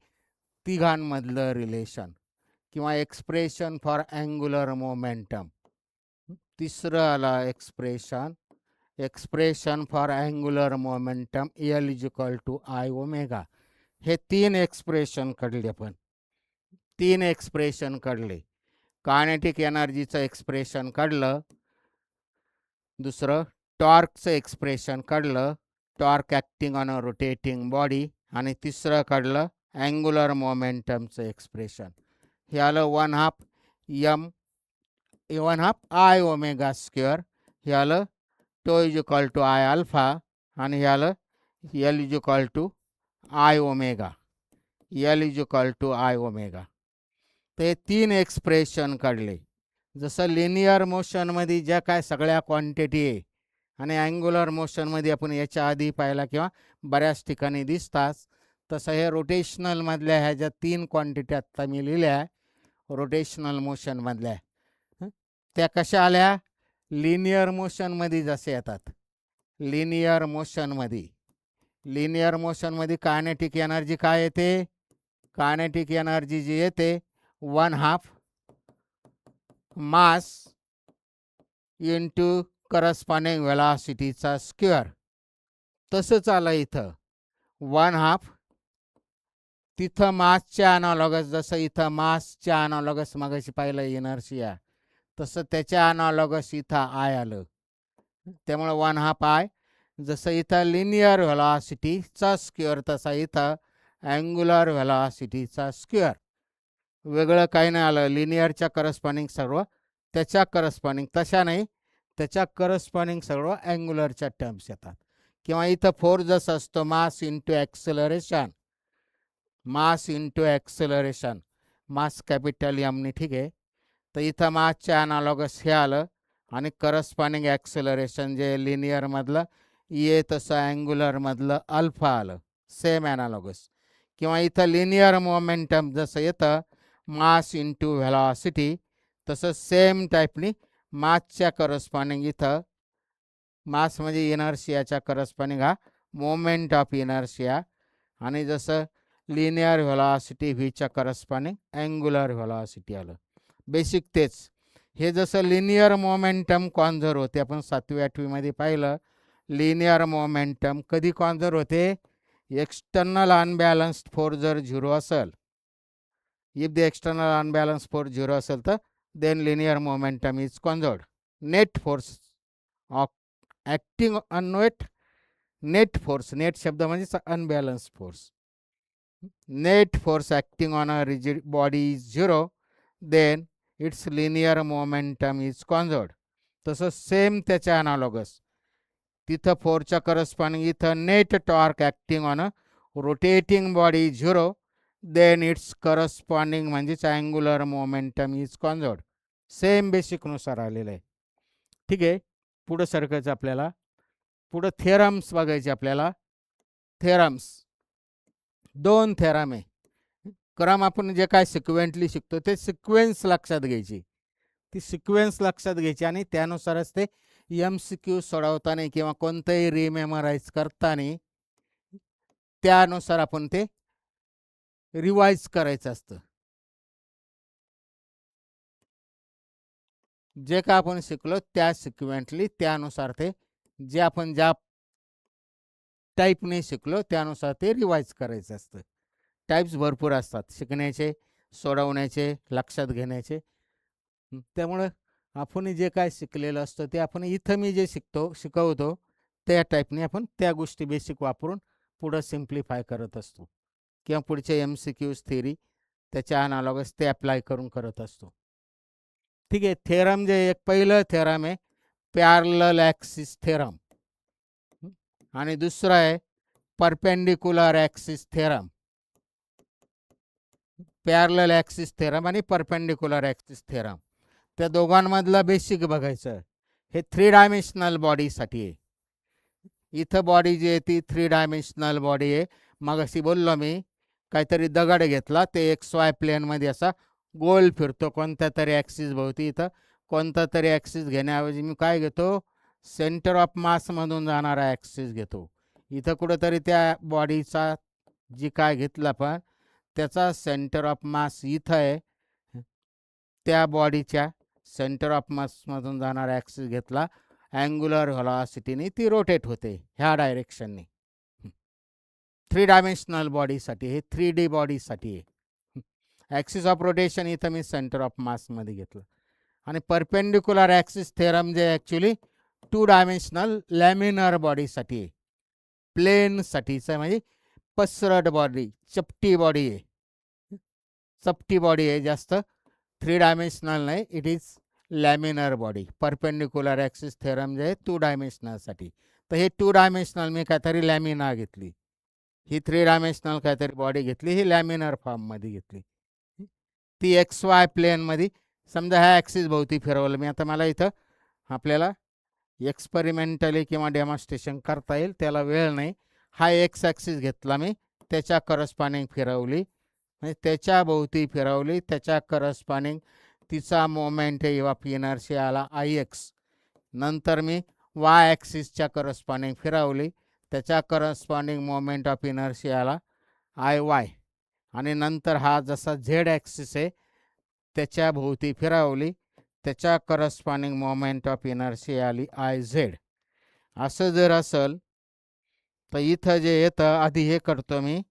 Speaker 1: तिघांमधलं रिलेशन किंवा एक्सप्रेशन फॉर अँग्युलर मोमेंटम. तिसरं आलं expression for angular momentum L is equal to I omega. हे तीन एक्सप्रेशन काढले आपण, तीन एक्सप्रेशन काढले. कायनेटिक एनर्जीचं एक्सप्रेशन काढलं, दुसरं टॉर्कचं एक्सप्रेशन काढलं, torque acting on a rotating body. आणि तिसरं काढलं अँग्युलर मोमेंटमचं एक्सप्रेशन. हे आलं 1/2 I ओमेगा स्क्वेअर. हे आलं tau is equal to I alpha. आणि हे आलं L is equal to I omega. L is equal to I omega. ते 3 एक्सप्रेशन काढले. जसं लिनियर मोशनमध्ये ज्या काय सगळ्या क्वांटिटी आहे आणि अँग्युलर मोशनमध्ये आपण याच्या आधी पाहिला किंवा बऱ्याच ठिकाणी दिसतात, तसं हे रोटेशनलमधल्या ह्या ज्या 3 क्वांटिटी आत्ता मी लिहिल्या रोटेशनल मोशनमधल्या, त्या कशा आल्या? लिनियर मोशनमध्ये जसे येतात. लिनियर मोशनमध्ये कायनेटिक एनर्जी काय येते? कायनेटिक एनर्जी जी येते 1/2 मास इंटू करस्पॉन्डिंग वेलॉसिटीचा स्क्वेअर. तसंच आलं इथं 1/2 तिथं मासच्या अनालॉगस, जसं इथं मासच्या अनालॉगस मगाशी पाहिलं इनर्शिया, तसं त्याच्या अनालॉगस इथं आय आलं. त्यामुळे 1/2 आय. जसं इथं लिनियर व्हेलॉसिटीचा स्क्वेअर तसा इथं अँग्युलर व्हेलॉसिटीचा स्क्वेअर. वेगळं काही नाही आलं. लिनियरच्या करस्पॉन्डिंग सर्व त्याच्या करस्पॉन्डिंग, तशा नाही, त्याच्या करस्पॉन्डिंग सर्व अँग्युलरच्या टर्म्स येतात. किंवा इथं फोर्स जसं असतो मास इंटू ॲक्सेलरेशन, मास कॅपिटल एमनी, ठीक आहे. तर इथं मासच्या अनालॉगस हे आलं आणि करस्पॉन्डिंग ॲक्सेलरेशन जे लिनियरमधलं ये तसं अँग्युलरमधलं अल्फा आलं, सेम ॲनालॉगस. किंवा इथं लिनियर मोमेंटम जसं येतं मास इंटू व्हेलॉसिटी, तसं सेम टाईपनी मासच्या करस्पॉन्डिंग इथं मास म्हणजे इनर्शियाच्या करस्पॉन्डिंग हा मोमेंट ऑफ इनर्शिया. आणि जसं लिनियर व्हेलॉसिटी व्हीच्या करस्पॉन्डिंग अँग्युलर व्हेलॉसिटी आलं. बेसिक तेच. हे जसं लिनियर मोमेंटम कॉन्झर्व होते, आपण 7वी 8वीमध्ये पाहिलं. लिनियर मोमेंटम कधी कॉन्झर्व होते? एक्सटर्नल अनबॅलन्स्ड फोर्स जर 0 असेल, if the external unbalance force 0 असेल तर then linear momentum is conserved. Net force of acting on net force, net शब्द म्हणजे unbalance force. Net force acting on a rigid body is 0, then it's linear momentum is conserved. तसं same त्याच्या analogous तिथं फोर्सच्या corresponding इथं net torque acting on a rotating body 0, then it's corresponding म्हणजेच angular momentum is कॉन्झर्वड. Same बेसिकनुसार आलेलं आहे. ठीक आहे. पुढं सरकायचं आपल्याला. पुढं थेरम्स बघायचे आपल्याला. थेरम्स 2 थेरम आहे. क्रम आपण जे काय सिक्वेंटली शिकतो ते सिक्वेन्स लक्षात घ्यायची, ती सिक्वेन्स लक्षात घ्यायची आणि त्यानुसारच ते MCQ सोडवताना किंवा कोणतंही रिमेमराईज करताना त्यानुसार आपण ते रिवाईज करायचं असतं. जे का आपण शिकलो त्या सिक्वेंटली त्यानुसार ते जे आपण ज्या टाईपने शिकलो त्यानुसार ते रिवाईज करायचं असतं. टाईप्स भरपूर असतात शिकण्याचे, सोडवण्याचे, लक्षात घेण्याचे. त्यामुळं आपण जे काय शिकलेलं असतं ते आपण इथं मी जे शिकवतो त्या टाईपने आपण त्या गोष्टी बेसिक वापरून पुढं सिम्प्लिफाय करत असतो किंवा पुढचे MCQs थेरी त्याच्या अनालॉगस ते अप्लाय करून करत असतो. ठीक आहे. थेरम जे एक पहिलं थेरम आहे पॅरलल ॲक्सिस थेरम आणि दुसरं आहे perpendicular axis theorem. Parallel axis theorem आणि परपेंडिक्युलर ॲक्सिस थेरम, त्या दोघांमधलं बेसिक बघायचं. हे 3 डायमेन्शनल बॉडीसाठी आहे. इथं बॉडी जी आहे ती 3 डायमेन्शनल बॉडी आहे. मग अशी बोललो मी, काहीतरी दगड घेतला ते XY प्लेनमध्ये असा गोल फिरतो कोणत्या तरी ॲक्सिस भोवती. इथं कोणता तरी ॲक्सिस घेण्याऐवजी मी काय घेतो? सेंटर ऑफ मासमधून जाणारा ॲक्सिस घेतो. इथं कुठंतरी त्या बॉडीचा जी काय घेतला आपण त्याचा सेंटर ऑफ मास इथं आहे. त्या बॉडीच्या सेंटर ऑफ मासमधून जाणारा ॲक्सिस घेतला, अँग्युलर व्हेलॉसिटीने ती रोटेट होते ह्या डायरेक्शनने. 3 डायमेन्शनल बॉडीसाठी, हे 3D बॉडीसाठी आहे. ॲक्सिस ऑफ रोटेशन इथं मी सेंटर ऑफ मासमध्ये घेतलं. आणि परपेंडिक्युलर ॲक्सिस थेरम जे ॲक्च्युली टू डायमेन्शनल लॅमिनर बॉडीसाठी, प्लेनसाठीचं म्हणजे पसरट बॉडी, चपटी बॉडी आहे, चपटी बॉडी आहे, जास्त 3 डायमेन्शनल नाही, it is laminar body. Perpendicular axis theorem जे आहे 2 डायमेन्शनलसाठी. तर हे 2 डायमेन्शनल मी काहीतरी लॅमिना घेतली, ही 3 डायमेन्शनल काहीतरी बॉडी घेतली, ही लॅमिनर फॉर्ममध्ये घेतली. ती एक्स वाय प्लेनमध्ये समजा ह्या ॲक्सिस भोवती फिरवलं मी. आता मला इथं आपल्याला एक्सपेरिमेंटली किंवा डेमॉन्स्ट्रेशन करता येईल, त्याला वेळ नाही. हा एक्स ॲक्सिस घेतला मी, त्याच्या करस्पॉन्डिंग फिरवली, म्हणजे त्याच्या भोवती फिरवली, त्याच्या करस्पॉन्डिंग तिचा मोमेंट ऑफ इनर्शिया आला आय एक्स. नंतर मी वाय ॲक्सिसच्या करस्पॉन्डिंग फिरवली, त्याच्या करस्पॉन्डिंग मोमेंट ऑफ इनर्शिया आला आय वाय. आणि नंतर हा जसा झेड ॲक्सिस आहे त्याच्या भोवती फिरवली, त्याच्या करस्पॉन्डिंग मोमेंट ऑफ इनर्शिया आली आय झेड. असं जर असेल तर इथं जे येतं, आधी हे करतो मी,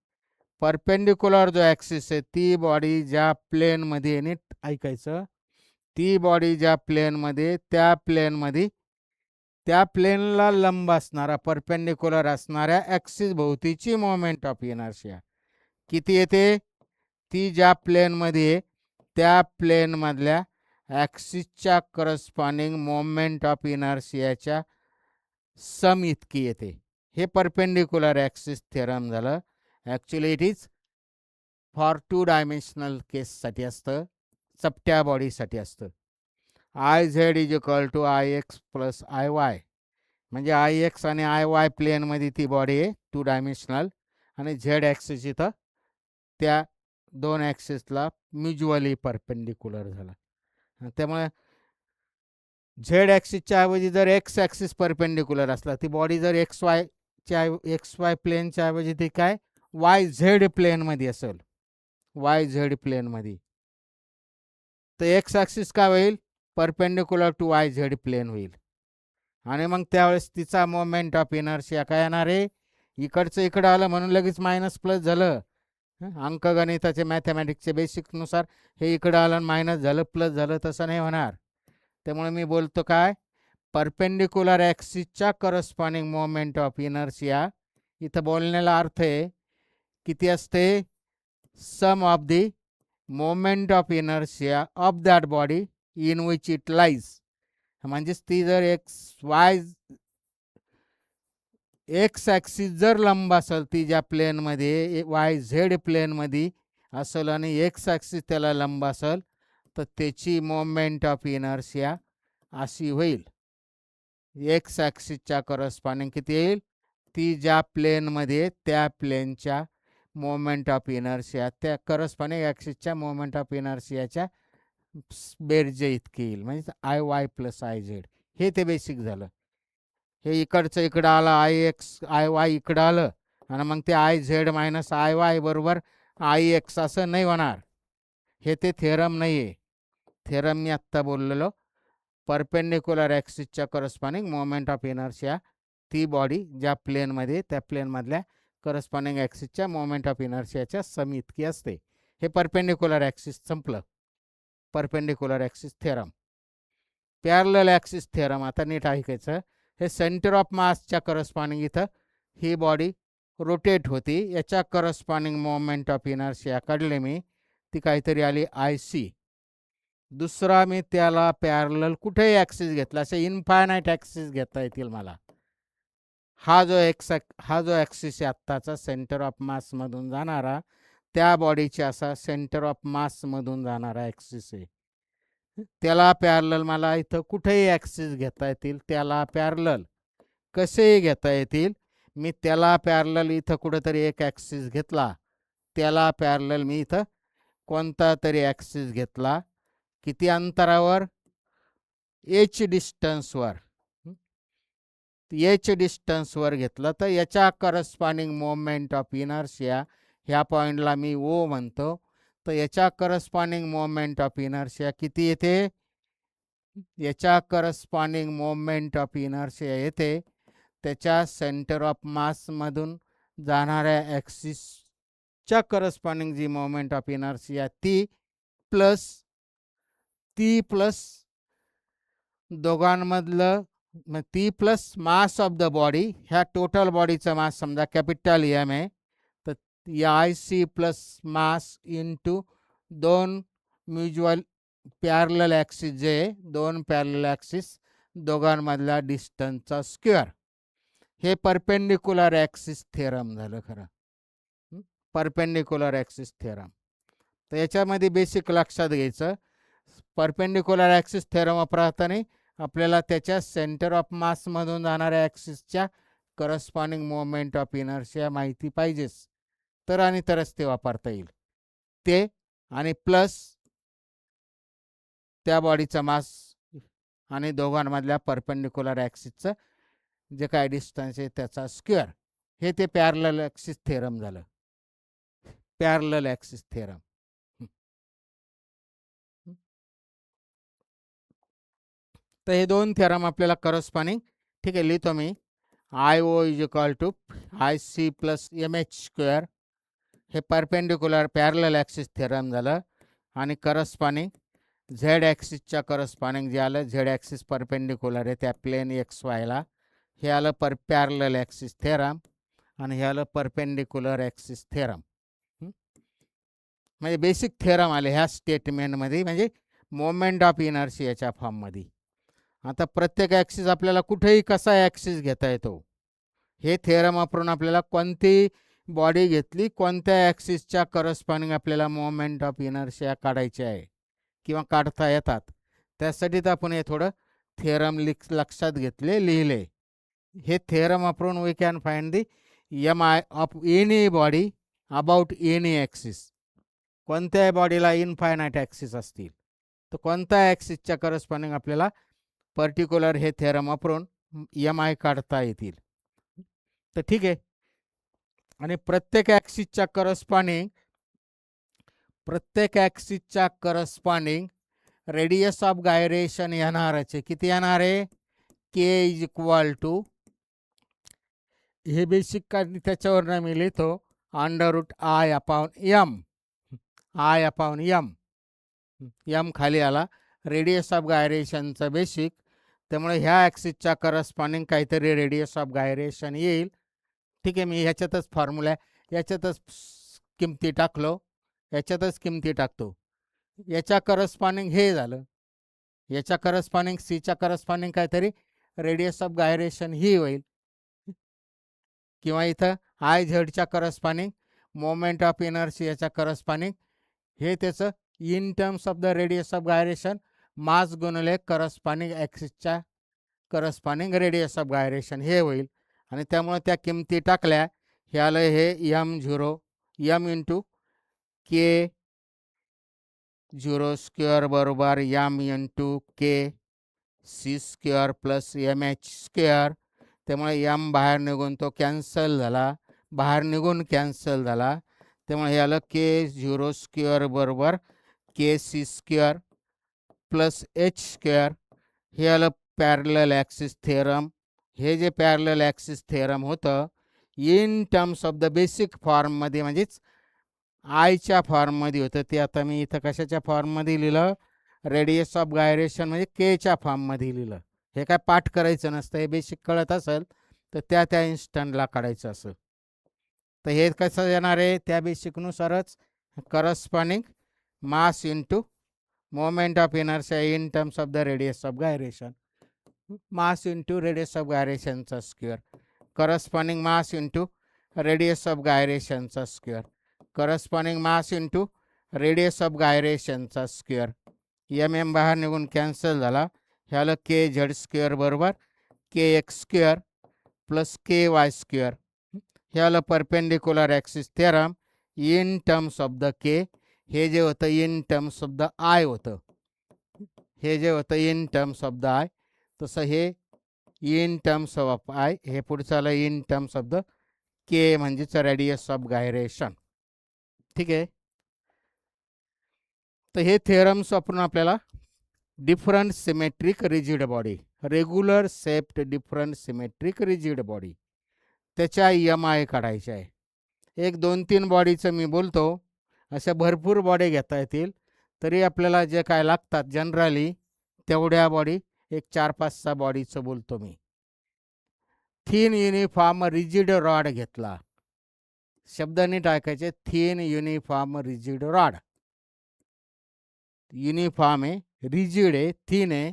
Speaker 1: परपेंडिक्युलर जो ॲक्सिस आहे ती बॉडी ज्या प्लेनमध्ये, नीट ऐकायचं, ती बॉडी ज्या प्लेनमध्ये, त्या प्लेनमध्ये त्या प्लेनला लंब असणारा, परपेंडिक्युलर असणाऱ्या ॲक्सिस भोवतीची मोमेंट ऑफ इनर्शिया किती येते, ती ज्या प्लेनमध्ये त्या प्लेनमधल्या ॲक्सिसच्या करस्पॉन्डिंग मोमेंट ऑफ इनर्शियाच्या सम इतकी येते. हे परपेंडिक्युलर ॲक्सिस थेरम झालं. Actually it is for 2 dimensional केससाठी असतं, चपट्या बॉडीसाठी असतं. I Z is equal to I X plus I Y, म्हणजे आय एक्स आणि आय वाय प्लेनमध्ये ती बॉडी आहे 2 डायमेन्शनल, आणि झेड ॲक्सिस इथं त्या 2 ॲक्सिसला म्युच्युअली परपेंडिक्युलर झाला. त्यामुळे झेड ॲक्सिसच्या ऐवजी जर एक्स ॲक्सिस परपेंडिक्युलर असला, ती बॉडी जर एक्स वाय प्लेनच्या ऐवजी ती काय वाय झेड प्लेनमध्ये असेल, वाय झेड प्लेनमध्ये, तर एक्स ॲक्सिस काय होईल, perpendicular to Y Z plane होईल. आणि मग त्यावेळेस तिचा मोमेंट ऑफ इनर्शिया काय येणार आहे, इकडचं इकडं आलं म्हणून लगेच मायनस प्लस झालं. अंकगणिताचे मॅथमॅटिक्सचे बेसिकनुसार हे इकडं आलं मायनस झालं प्लस झालं, तसं नाही होणार. त्यामुळे मी बोलतो काय, परपेंडिक्युलर ॲक्सिसच्या करस्पॉन्डिंग मोमेंट ऑफ इनर्शिया, इथं बोलण्याला अर्थ आहे किती असते, sum of the moment of inertia of that body in which it lies. म्हणजेच ती जर एक्स ॲक्सिस जर लंब असेल, ती ज्या प्लेनमध्ये वाय झेड प्लेनमध्ये असेल आणि एक्स ॲक्सिस त्याला लंब असेल, तर त्याची मोमेंट ऑफ इनर्शिया अशी होईल, एक्स ॲक्सिसच्या करस्पॉन्डिंग किती येईल, ती ज्या प्लेनमध्ये त्या प्लेनच्या मोमेंट ऑफ इनर्शिया त्या करस्पॉन्डिंग ॲक्सिसच्या मोमेंट ऑफ इनर्शियाच्या बेरजे इतकी येईल, म्हणजे I Y plus I Z. हे ते बेसिक झालं. हे इकडचं इकडं आलं, आय एक्स आय वाय इकडं आलं, आणि मग ते I Z minus I Y बरोबर आय एक्स असं नाही होणार. हे ते थेरम नाही आहे. थेरम मी आत्ता बोललेलो, परपेंडिक्युलर ॲक्सिसच्या करस्पॉन्डिंग मोमेंट ऑफ इनर्शिया, ती बॉडी ज्या प्लेनमध्ये त्या प्लेनमधल्या करस्पॉन्डिंग ॲक्सिसच्या मोमेंट ऑफ इनर्शियाच्या सम इतकी असते. हे परपेंडिक्युलर ॲक्सिस संपलं, perpendicular axis theorem. Parallel axis theorem आता नीट ऐकायचं, हे सेंटर ऑफ मासच्या करस्पॉन्डिंग इथं ही बॉडी रोटेट होती, याच्या करस्पॉन्डिंग मोमेंट ऑफ इनर्शिया काढले मी, ती काहीतरी आली आय सी. दुसरा मी त्याला पॅरलल कुठेही ॲक्सिस घेतला, असे इनफायनाईट ॲक्सिस घेता येतील मला. हा जो ॲक्सिस आहे आत्ताचा सेंटर ऑफ मासमधून जाणारा, त्या बॉडीचा असा सेंटर ऑफ मासमधून जाणारा ॲक्सिस आहे, त्याला पॅरलल मला इथं कुठेही ॲक्सिस घेता येतील. त्याला पॅरलल कसेही घेता येतील. मी त्याला पॅरलल इथं कुठंतरी एक ॲक्सिस घेतला, त्याला पॅरलल मी इथं कोणता तरी ॲक्सिस घेतला, किती अंतरावर, एच डिस्टन्सवर, एच डिस्टन्सवर घेतलं, तर याच्या करस्पॉन्डिंग मोमेंट ऑफ इनर्शिया ह्या पॉईंटला मी ओ म्हणतो, तर याच्या करस्पॉन्डिंग मोमेंट ऑफ इनर्शिया किती येते, याच्या करस्पॉन्डिंग मोमेंट ऑफ इनर्शिया येते त्याच्या सेंटर ऑफ मासमधून जाणाऱ्या ॲक्सिसच्या करस्पॉन्डिंग जी मोमेंट ऑफ इनर्शिया ती प्लस दोघांमधलं मग T plus mass of the body, ह्या टोटल बॉडीचा मास समजा कॅपिटल एम आहे, तर I C plus mass into दोन म्युच्युअल पॅरलल ॲक्सिस, जे दोन पॅरलल ॲक्सिस दोघांमधला डिस्टन्सचा स्क्वेअर. हे परपेंडिक्युलर ॲक्सिस थेरम झालं खरं, परपेंडिक्युलर ॲक्सिस थेरम. तर याच्यामध्ये बेसिक लक्षात घ्यायचं, परपेंडिक्युलर ॲक्सिस थेरम वापरताना आपल्याला त्याच्या सेंटर ऑफ मासमधून जाणाऱ्या ॲक्सिसच्या करस्पॉन्डिंग मोमेंट ऑफ इनर्शिया माहिती पाहिजेच, तर आणि तरच ते वापरता येईल. ते आणि प्लस त्या बॉडीचा मास आणि दोघांमधल्या परपेंडिक्युलर ॲक्सिसचं जे काय डिस्टन्स आहे त्याचा स्क्वेअर, हे ते पॅरलल ॲक्सिस थेरम झालं, पॅरलल ॲक्सिस थेरम. तर हे दोन थेरम आपल्याला करस्पॉन्डिंग, ठीक आहे, लिहितो मी. I O is equal to I C plus M H square, हे परपेंडिक्युलर पॅरलल ॲक्सिस थेरम झालं. आणि करस्पॉन्डिंग झेड ॲक्सिसच्या करस्पॉन्डिंग जे आलं, झेड ॲक्सिस परपेंडिक्युलर आहे त्या प्लेन एक्स वायला, हे आलं पॅरलल ॲक्सिस थेरम. आणि हे आलं परपेंडिक्युलर ॲक्सिस थेरम. म्हणजे बेसिक थेरम आले ह्या स्टेटमेंटमध्ये, म्हणजे मोमेंट ऑफ इनर्शियाच्या फॉर्ममध्ये. आता प्रत्येक ॲक्सिस आपल्याला कुठेही कसा ॲक्सिस घेता येतो, हे थेरम वापरून आपल्याला कोणती बॉडी घेतली, कोणत्या ॲक्सिसच्या करस्पॉन्डिंग आपल्याला मोमेंट ऑफ इनर्शिया काढायची आहे किंवा काढता येतात, त्यासाठी तर आपण हे थोडं थेरम लक्षात घेतले, लिहिले. हे थेरम वापरून we can find the M I of any body about any axis. कोणत्याही बॉडीला इनफायनाईट ॲक्सिस असतील तर कोणत्या ॲक्सिसच्या करस्पॉन्डिंग आपल्याला पर्टिक्युलर हे थेरम वापरून एम आय काढता येतील. तर ठीक आहे. आणि प्रत्येक ॲक्सिसच्या करस्पॉन्डिंग रेडियस ऑफ गायरेशन येणारच आहे. किती येणार आहे? के इज इक्वल टू, हे बेसिक का त्याच्यावरनं मी लिहितो, under root I upon M, I upon M, M खाली आला, रेडियस ऑफ गायरेशनचं बेसिक. त्यामुळे ह्या ॲक्सिसच्या करस्पॉन्डिंग काहीतरी रेडियस ऑफ गायरेशन येईल. ठीक आहे, मी ह्याच्यातच फॉर्म्युला, याच्यातच किमती टाकलो, याच्यातच किमती टाकतो. याच्या करस्पॉन्डिंग हे झालं, याच्या करस्पॉन्डिंग सीच्या करस्पॉन्डिंग काहीतरी रेडियस ऑफ गायरेशन ही होईल. किंवा इथं आय झेडच्या करस्पॉन्डिंग मोमेंट ऑफ इनर्शियाच्या करस्पॉन्डिंग, हे त्याचं in terms of the radius of gyration mass गुणले करस्पॉन्डिंग ॲक्सिसच्या करस्पॉन्डिंग रेडियस ऑफ गायरेशन हे होईल. आणि त्यामुळे त्या किमती टाकल्या, हे आलं हे M0 M into K zero square बरोबर M into K C square plus M H square. त्यामुळे एम बाहेर निघून तो कॅन्सल झाला, बाहेर निघून कॅन्सल झाला. त्यामुळे हे आलं के झिरो स्क्वेअर बरोबर K C square plus H square. हे आलं पॅरलल ॲक्सिस थेरम. हे जे पॅरलल ॲक्सिस थेरम होतं in terms of the basic फॉर्ममध्ये, म्हणजेच आयच्या फॉर्ममध्ये होतं, ते आता मी इथं कशाच्या फॉर्ममध्ये लिहिलं, रेडियस ऑफ गायरेशन म्हणजे केच्या फॉर्ममध्ये लिहिलं. हे काय पाठ करायचं नसतं, हे बेसिक कळत असेल तर त्या त्या इन्स्टंटला काढायचं असं. तर हे कसं येणार आहे, त्या बेसिकनुसारच corresponding mass into moment of inertia in terms of the radius of gyration, mass into radius of गायरेशनचा square, corresponding mass into radius of गायरेशनचा square, corresponding mass into radius of गायरेशनचा स्क्वेअर. एम बाहेर निघून cancel झाला, हे आलं के Z square बरोबर K X square plus K Y square. हे आलं perpendicular axis theorem in terms of the K. हे जे होतं in terms of the I होतं, हे जे होतं in terms of the I, तसं हे इन टर्म्स ऑफ आय, हे पुढचं आलं in terms of the K म्हणजेच रेडियस ऑफ गायरेशन. ठीक आहे. तर हे थेरम्स वापरून आपल्याला different symmetric rigid body, regular shaped different symmetric rigid body, त्याच्या एम आय काढायचे आहे. एक 2-3 बॉडीचं मी बोलतो, अशा भरपूर बॉडी घेता येतील, तरी आपल्याला जे काय लागतात जनरली तेवढ्या बॉडी एक 4-5-6 बॉडीचं बोलतो मी. थिन युनिफॉर्म रिजिड रॉड घेतला. शब्द नीट ऐकायचे. Thin uniform rigid rod. Uniform आहे, रिजिड आहे, थिन आहे.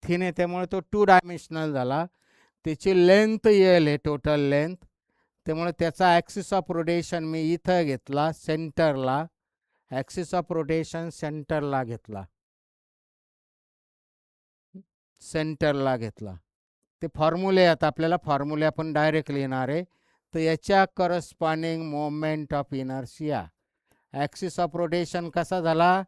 Speaker 1: थिन आहे त्यामुळे तो 2 डायमेन्शनल झाला. त्याची लेंथ येईल आहे, टोटल लेंथ. त्यामुळे त्याचा ॲक्सिस ऑफ रोटेशन मी इथं घेतला सेंटरला. ॲक्सिस ऑफ रोटेशन सेंटरला घेतला. सेंटरला घेतला. ते फॉर्म्युले आता आपल्याला फॉर्म्युले आपण डायरेक्ट लिहिणार आहे. तर याच्या corresponding moment of inertia. Axis of rotation कसा झाला?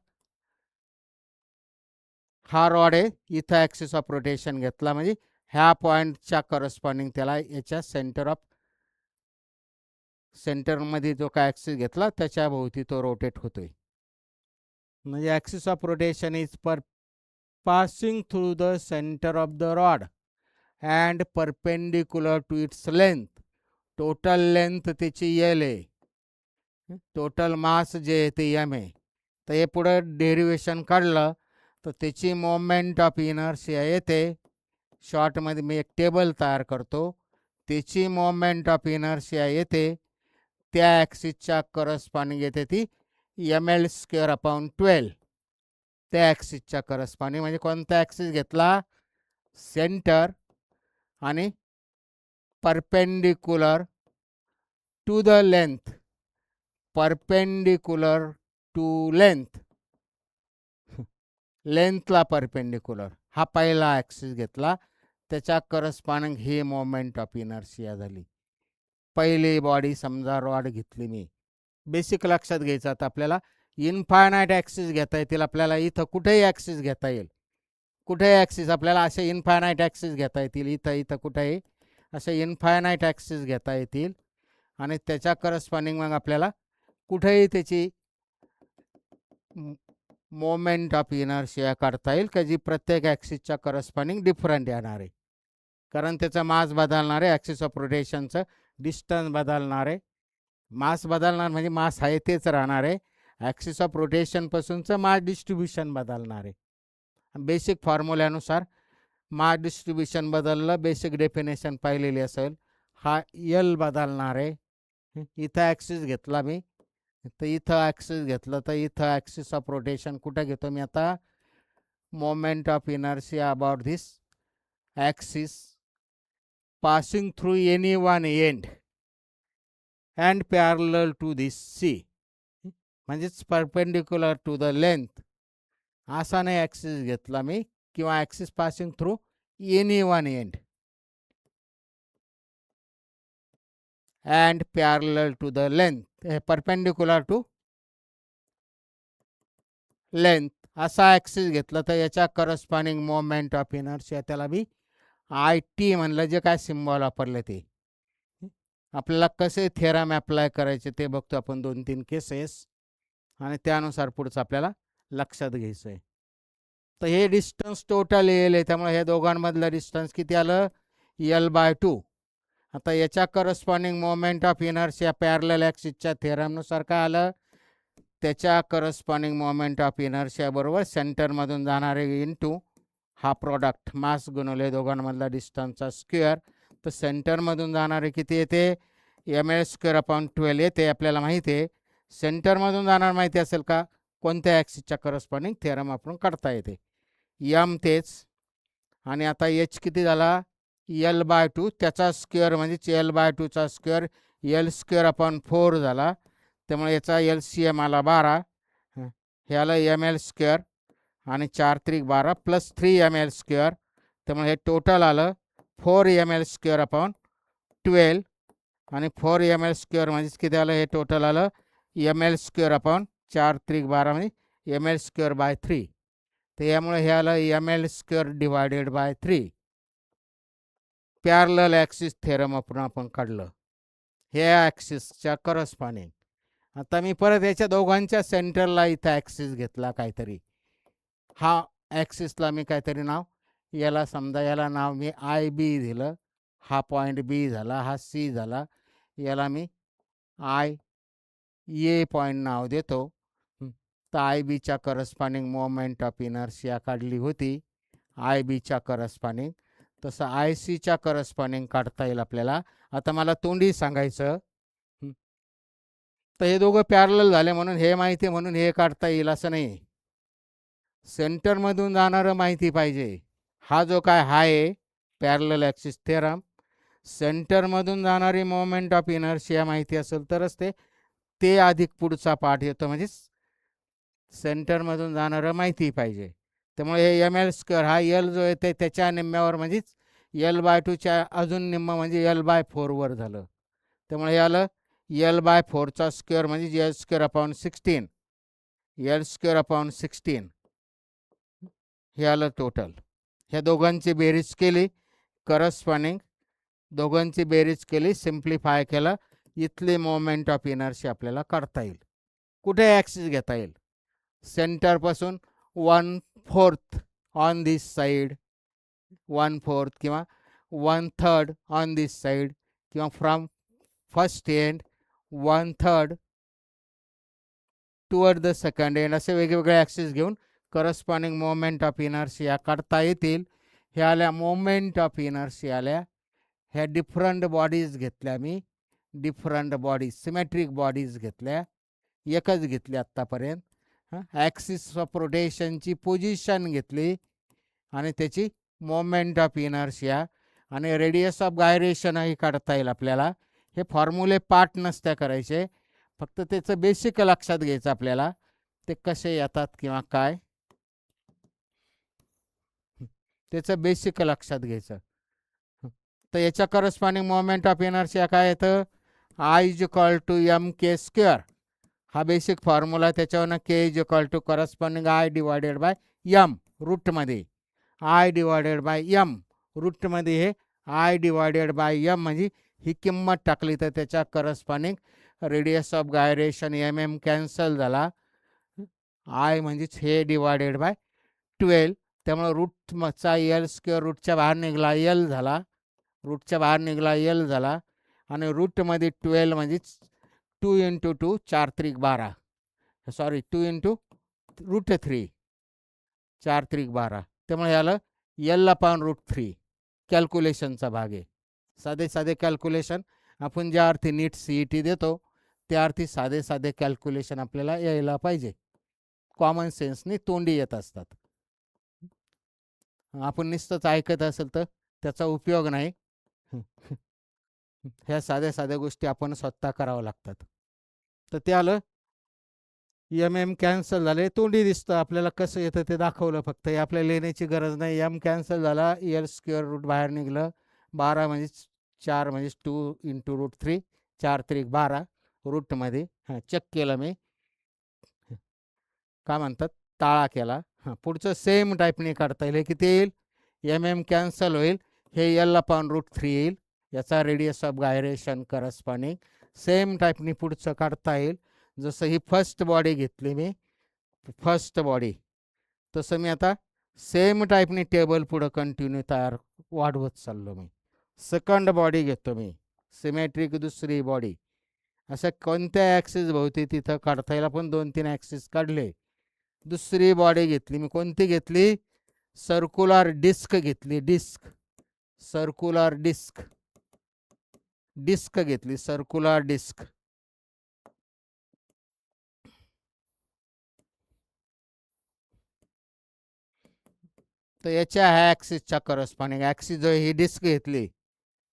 Speaker 1: हा रॉड आहे, इथं ॲक्सिस ऑफ रोटेशन घेतला म्हणजे ह्या पॉईंटच्या करस्पॉन्डिंग त्याला याच्या सेंटरमध्ये जो काय ॲक्सिस घेतला त्याच्या भोवती तो रोटेट होतोय. म्हणजे axis of rotation is passing through the center of the rod and perpendicular to its length. Total length त्याची एल आहे, टोटल मास जे आहे ते एम आहे. तर हे पुढं डेरिवेशन काढलं तर त्याची मोमेंट ऑफ इनर्शिया येते. शॉर्टमध्ये मी एक टेबल तयार करतो. त्याची मोमेंट ऑफ इनर्शिया येते त्या ॲक्सिसच्या करस्पॉन्डिंग येते ती ml²/12. त्या ॲक्सिसच्या करस्पॉन्डिंग म्हणजे कोणता ॲक्सिस घेतला? सेंटर आणि perpendicular to the length. Perpendicular to length. लेंथला परपेंडिक्युलर हा पहिला ॲक्सिस घेतला. त्याच्या करस्पॉन्डिंग ही मोमेंट ऑफ इनर्शिया झाली. पहिली बॉडी समजा रॉड घेतली मी. बेसिक लक्षात घ्यायचं आता आपल्याला. इनफायनाईट ॲक्सिस घेता येतील आपल्याला. इथं कुठेही ॲक्सिस घेता येईल. कुठेही ॲक्सिस आपल्याला असे इनफायनाईट ॲक्सिस घेता येतील. इथं कुठेही असे इनफायनाईट ॲक्सिस घेता येतील आणि त्याच्या करस्पॉन्डिंग मग आपल्याला कुठेही त्याची मोमेंट ऑफ इनर्शिया काढता येईल का जी प्रत्येक ॲक्सिसच्या करस्पॉन्डिंग डिफरंट येणार आहे. कारण त्याचा मास बदलणार आहे, ॲक्सिस ऑफ रोटेशनचं डिस्टन्स बदलणार आहे. मास बदलणार म्हणजे मास आहे तेच राहणार आहे. ॲक्सिस ऑफ रोटेशनपासूनचं मास डिस्ट्रीब्युशन बदलणार आहे. बेसिक फॉर्म्युल्यानुसार मास डिस्ट्रीब्युशन बदललं, बेसिक डेफिनेशन पाहिलेली असेल. हा यल बदलणार आहे. इथं ॲक्सिस घेतला मी, तर इथं ॲक्सिस घेतलं तर इथं ॲक्सिस ऑफ रोटेशन कुठं घेतो मी आता? Moment of inertia about this axis passing through any one end and parallel to this C. म्हणजेच परपेंडिक्युलर टू द लेंथ असा नाही ॲक्सिस घेतला मी, किंवा axis passing through any one end and parallel to the length, perpendicular to length असा axis घेतला तर याच्या corresponding moment of inertia त्याला मी आय टी म्हणलं. जे काय सिम्बॉल वापरले ते आपल्याला कसे थेरम अप्लाय करायचे ते बघतो आपण 2-3 केसेस आणि त्यानुसार पुढचं आपल्याला लक्षात घ्यायचं आहे. तर हे डिस्टन्स टोटल येईल आहे, त्यामुळे हे दोघांमधलं डिस्टन्स किती आलं? L/2. आता याच्या corresponding moment of inertia parallel ॲक्सिसच्या थेरमनुसार काय आलं? त्याच्या करस्पॉन्डिंग मोमेंट ऑफ इनर्शिया बरोबर सेंटरमधून जाणारे इंटू हा प्रॉडक्ट मास गुणवले दोघांमधला डिस्टन्सचा स्क्वेअर. तर सेंटरमधून जाणारे किती येते? ml²/12 येते. आपल्याला माहिती आहे सेंटरमधून जाणार माहिती असेल का? कोणत्या ॲक्सिसच्या करस्पॉन्डिंग थेरम आपण काढता येते. यम तेच. आणि आता एच किती झाला? L/2. त्याचा स्क्वेअर म्हणजे L/2चा स्क्वेअर L²/4 झाला. त्यामुळे याचा LCM आला 12. हे आलं ml² आणि 4×3=12 प्लस 3ml². त्यामुळे हे टोटल आलं 4ml²/12 आणि 4ml² म्हणजेच किती आलं? हे टोटल आलं ml²/4×3=12 म्हणजे ml²/3. तर यामुळे हे आलं ml²/3. पॅरलल ॲक्सिस थेरम आपण काढलं हे ॲक्सिसच्या करस्पॉन्डिंग. आता मी परत याच्या दोघांच्या सेंटरला इथं ॲक्सिस घेतला काहीतरी. हा ॲक्सिसला मी काहीतरी नाव, याला समजा याला नाव मी आय बी दिलं. हा पॉईंट बी झाला, हा सी झाला. याला मी आय ए पॉईंट नाव देतो. तर आय बीच्या करस्पॉन्डिंग मोमेंट ऑफ इनर्शिया काढली होती. आय बीच्या करस्पॉन्डिंग, तसं आय सीच्या करस्पॉन्डिंग काढता येईल आपल्याला. आता मला तोंडी सांगायचं. तर हे दोघं पॅरलल झाले म्हणून हे माहिती आहे म्हणून हे काढता येईल असं नाही. सेंटरमधून जाणारं माहिती पाहिजे. हा जो काय आहे पॅरलल ॲक्सिस थेरम, सेंटरमधून जाणारी मोमेंट ऑफ इनर्शिया माहिती असेल तरच ते अधिक पुढचा पाठ येतो. म्हणजे सेंटरमधून जाणारं माहिती पाहिजे. त्यामुळे हे एम एल स्क्वेअर हा यल जो येते त्याच्या निम्म्यावर म्हणजेच L/2च्या अजून निम्म म्हणजे L/4 झालं. त्यामुळे हे आलं L/4चा स्क्वेअर म्हणजे L² अपॉन 16 हे आलं टोटल. ह्या दोघांची बेरीज केली करस्पॉन्डिंग, दोघांची बेरीज केली, सिम्प्लिफाय केलं, इथली मोमेंट ऑफ इनर्शिया आपल्याला काढता येईल. कुठे ॲक्सिस घेता येईल? सेंटरपासून 1/4 ऑन दिस साईड, 1/4 किंवा 1/3 ऑन दिस साईड, किंवा from first end 1/3 toward the second end, असे वेगवेगळे ॲक्सिस घेऊन करस्पॉन्डिंग मोमेंट ऑफ इनर्शिया काढता येतील. हे आल्या मोमेंट ऑफ इनर्शिया आल्या. ह्या डिफरंट बॉडीज घेतल्या मी, डिफरंट बॉडीज, सिमेट्रिक बॉडीज घेतल्या, एकच घेतली आत्तापर्यंत. ॲक्सिस ऑफ रोटेशनची पोझिशन घेतली आणि त्याची मोमेंट ऑफ इनर्शिया आणि रेडियस ऑफ गायरेशनही काढता येईल आपल्याला. हे फॉर्म्युले पाठ नसत्या करायचे, फक्त त्याचं बेसिक लक्षात घ्यायचं आपल्याला, ते कसे येतात किंवा काय त्याचं बेसिक लक्षात घ्यायचं. तर याच्या करस्पॉन्डिंग मोमेंट ऑफ इनर्शिया काय येतं? I=mk². हा बेसिक फॉर्म्युला. त्याच्यावरनं K corresponding I divided by m रूटमध्ये, I divided by m रूटमध्ये हे I डिवायडेड बाय m म्हणजे ही किंमत टाकली तर त्याच्या corresponding radius of gyration mm cancel झाला. I म्हणजेच हे डिवायडेड बाय 12. त्यामुळे रूटचा L² रूटच्या बाहेर निघाला L झाला, रूटच्या बाहेर निघाला L झाला, आणि रूटमध्ये 12 म्हणजेच 2 × 2 4 त्रिक 12, सॉरी 2 × √3 4 त्रिक 12. त्यामुळे याला L/√3 कॅल्क्युलेशनचा भाग आहे. साधे साधे कॅल्क्युलेशन आपण ज्या अर्थी नीट CET देतो त्या अर्थी साधे साधे कॅल्क्युलेशन आपल्याला यायला पाहिजे. कॉमन सेन्सने तोंडी येत असतात. आपण नुसतंच ऐकत असेल तर त्याचा उपयोग नाही. ह्या साध्या साध्या गोष्टी आपण स्वतः करावं लागतात. तर ते आलं, MM कॅन्सल झाले, तोंडी दिसतं आपल्याला, कसं येतं ते दाखवलं फक्त. हे आपल्याला लिहिण्याची गरज नाही. M कॅन्सल झाला, L² रूट बाहेर निघलं, 12 म्हणजे 4 म्हणजे 2 × √3 4 त्रिक 12 रूटमध्ये. चेक केलं मी, काय म्हणतात, टाळा केला. पुढचं सेम टाईपने काढता येईल. हे किती येईल? MM कॅन्सल होईल, हे L/√3 येईल, याचा radius of gyration corresponding. Same टाईपने पुढचं काढता येईल. जसं ही फर्स्ट बॉडी घेतली मी, फर्स्ट बॉडी, तसं मी आता सेम टाईपने टेबल पुढं कंटिन्यू वाढवत चाललो मी. सेकंड बॉडी घेतो मी, सिमेट्रिक दुसरी बॉडी. असं कोणत्या ॲक्सिस भोवती तिथं काढता येईल. आपण 2-3 ॲक्सिस काढले. दुसरी बॉडी घेतली मी, कोणती घेतली? सर्क्युलर डिस्क घेतली, डिस्क, सर्क्युलर डिस्क, डिस्क घेतली, सर्क्युलर डिस्क. तर याच्या ह्या ॲक्सिसच्या करस्पॉन्डिंग ॲक्सिस जो ही डिस्क घेतली,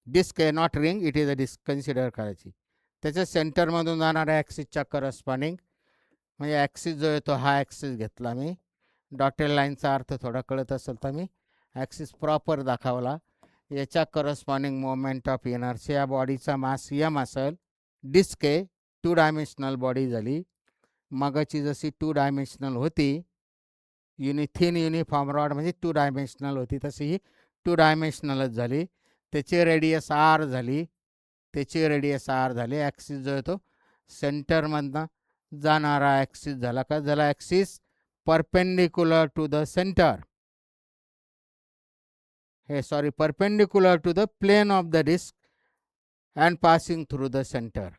Speaker 1: डिस्क आहे, not ring, it is a disc consider करायची. त्याच्या सेंटरमधून जाणाऱ्या ॲक्सिसच्या करस्पॉन्डिंग म्हणजे ॲक्सिस जो आहे तो हा ॲक्सिस घेतला मी. डॉटेड लाईनचा अर्थ थोडा कळत असेल तर मी ॲक्सिस प्रॉपर दाखवला. याच्या करस्पॉन्डिंग मोमेंट ऑफ इनर्शिया, बॉडीचा मास m असेल, डिस्क आहे, 2 डायमेन्शनल बॉडी झाली. मगाची जशी 2 डायमेन्शनल होती, थिन युनिफॉर्म रॉड म्हणजे 2 डायमेन्शनल होती, तशी ही 2 डायमेन्शनलच झाली. त्याची रेडियस r झाली, त्याची रेडियस r झाली. ॲक्सिस जो आहे तो सेंटरमधनं जाणारा ॲक्सिस झाला. का झाला? Axis perpendicular to the centre, हे sorry perpendicular to the plane of the disc and passing through the centre.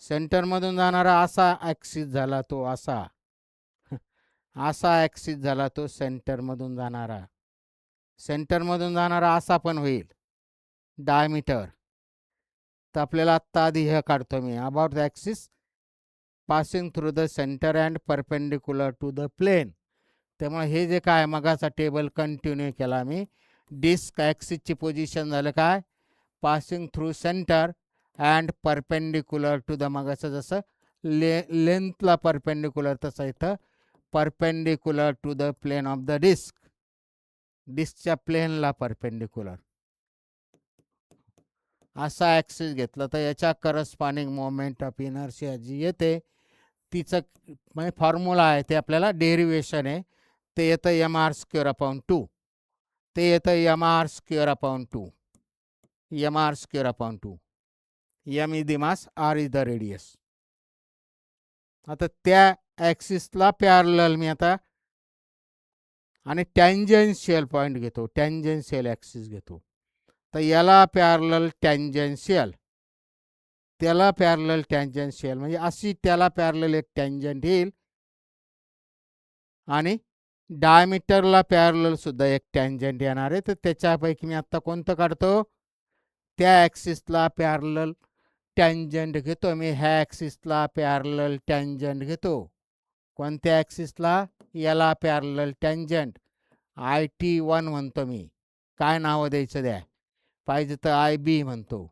Speaker 1: सेंटरमधून जाणारा असा ॲक्सिस झाला तो, असा असा ॲक्सिस झाला तो सेंटरमधून जाणारा. सेंटरमधून जाणारा असा पण होईल डायमीटर. तर आपल्याला आत्ता आधी हे काढतो मी, about the axis passing through the centre and perpendicular to the plane. त्यामुळे हे जे काय मगाचा टेबल कंटिन्यू केला मी, डिस्क ॲक्सिसची पोझिशन झालं काय, passing through centre and perpendicular to the, मगाचं जसं लेंथला परपेंडिक्युलर तसं इथं perpendicular to the plane of the disc, डिस्कच्या प्लेनला परपेंडिक्युलर असा ॲक्सिस घेतला तर याच्या करस्पॉन्डिंग मोमेंट ऑफ इनर्शिया जी येते तिचं म्हणजे फॉर्म्युला आहे ते आपल्याला डेरिवेशन आहे ते येतं एम आर स्क्वेअर अपॉन 2, ते येतं M R square upon 2, M R square upon 2. M is the mass, R is the radius. आता त्या ॲक्सिसला पॅरलल मी आता आणि टँजेन्शियल पॉईंट घेतो, टँजेन्शियल ॲक्सिस घेतो. तर याला पॅरलल टँजेन्शियल, त्याला पॅरलल टँजेन्शियल, म्हणजे अशी त्याला पॅरलल एक टँजंट येईल आणि डायमीटरला पॅरलल सुद्धा एक टँजंट येणार आहे. तर त्याच्यापैकी मी आत्ता कोणतं काढतो, त्या ॲक्सिसला पॅरलल टँजंट घेतो मी. ह्या ॲक्सिसला पॅरलल टँजंट घेतो. कोणत्या ॲक्सिसला, याला पॅरलल टँजंट IT1 म्हणतो मी. काय नावं द्यायचं द्या, पाहिजे तर IB म्हणतो.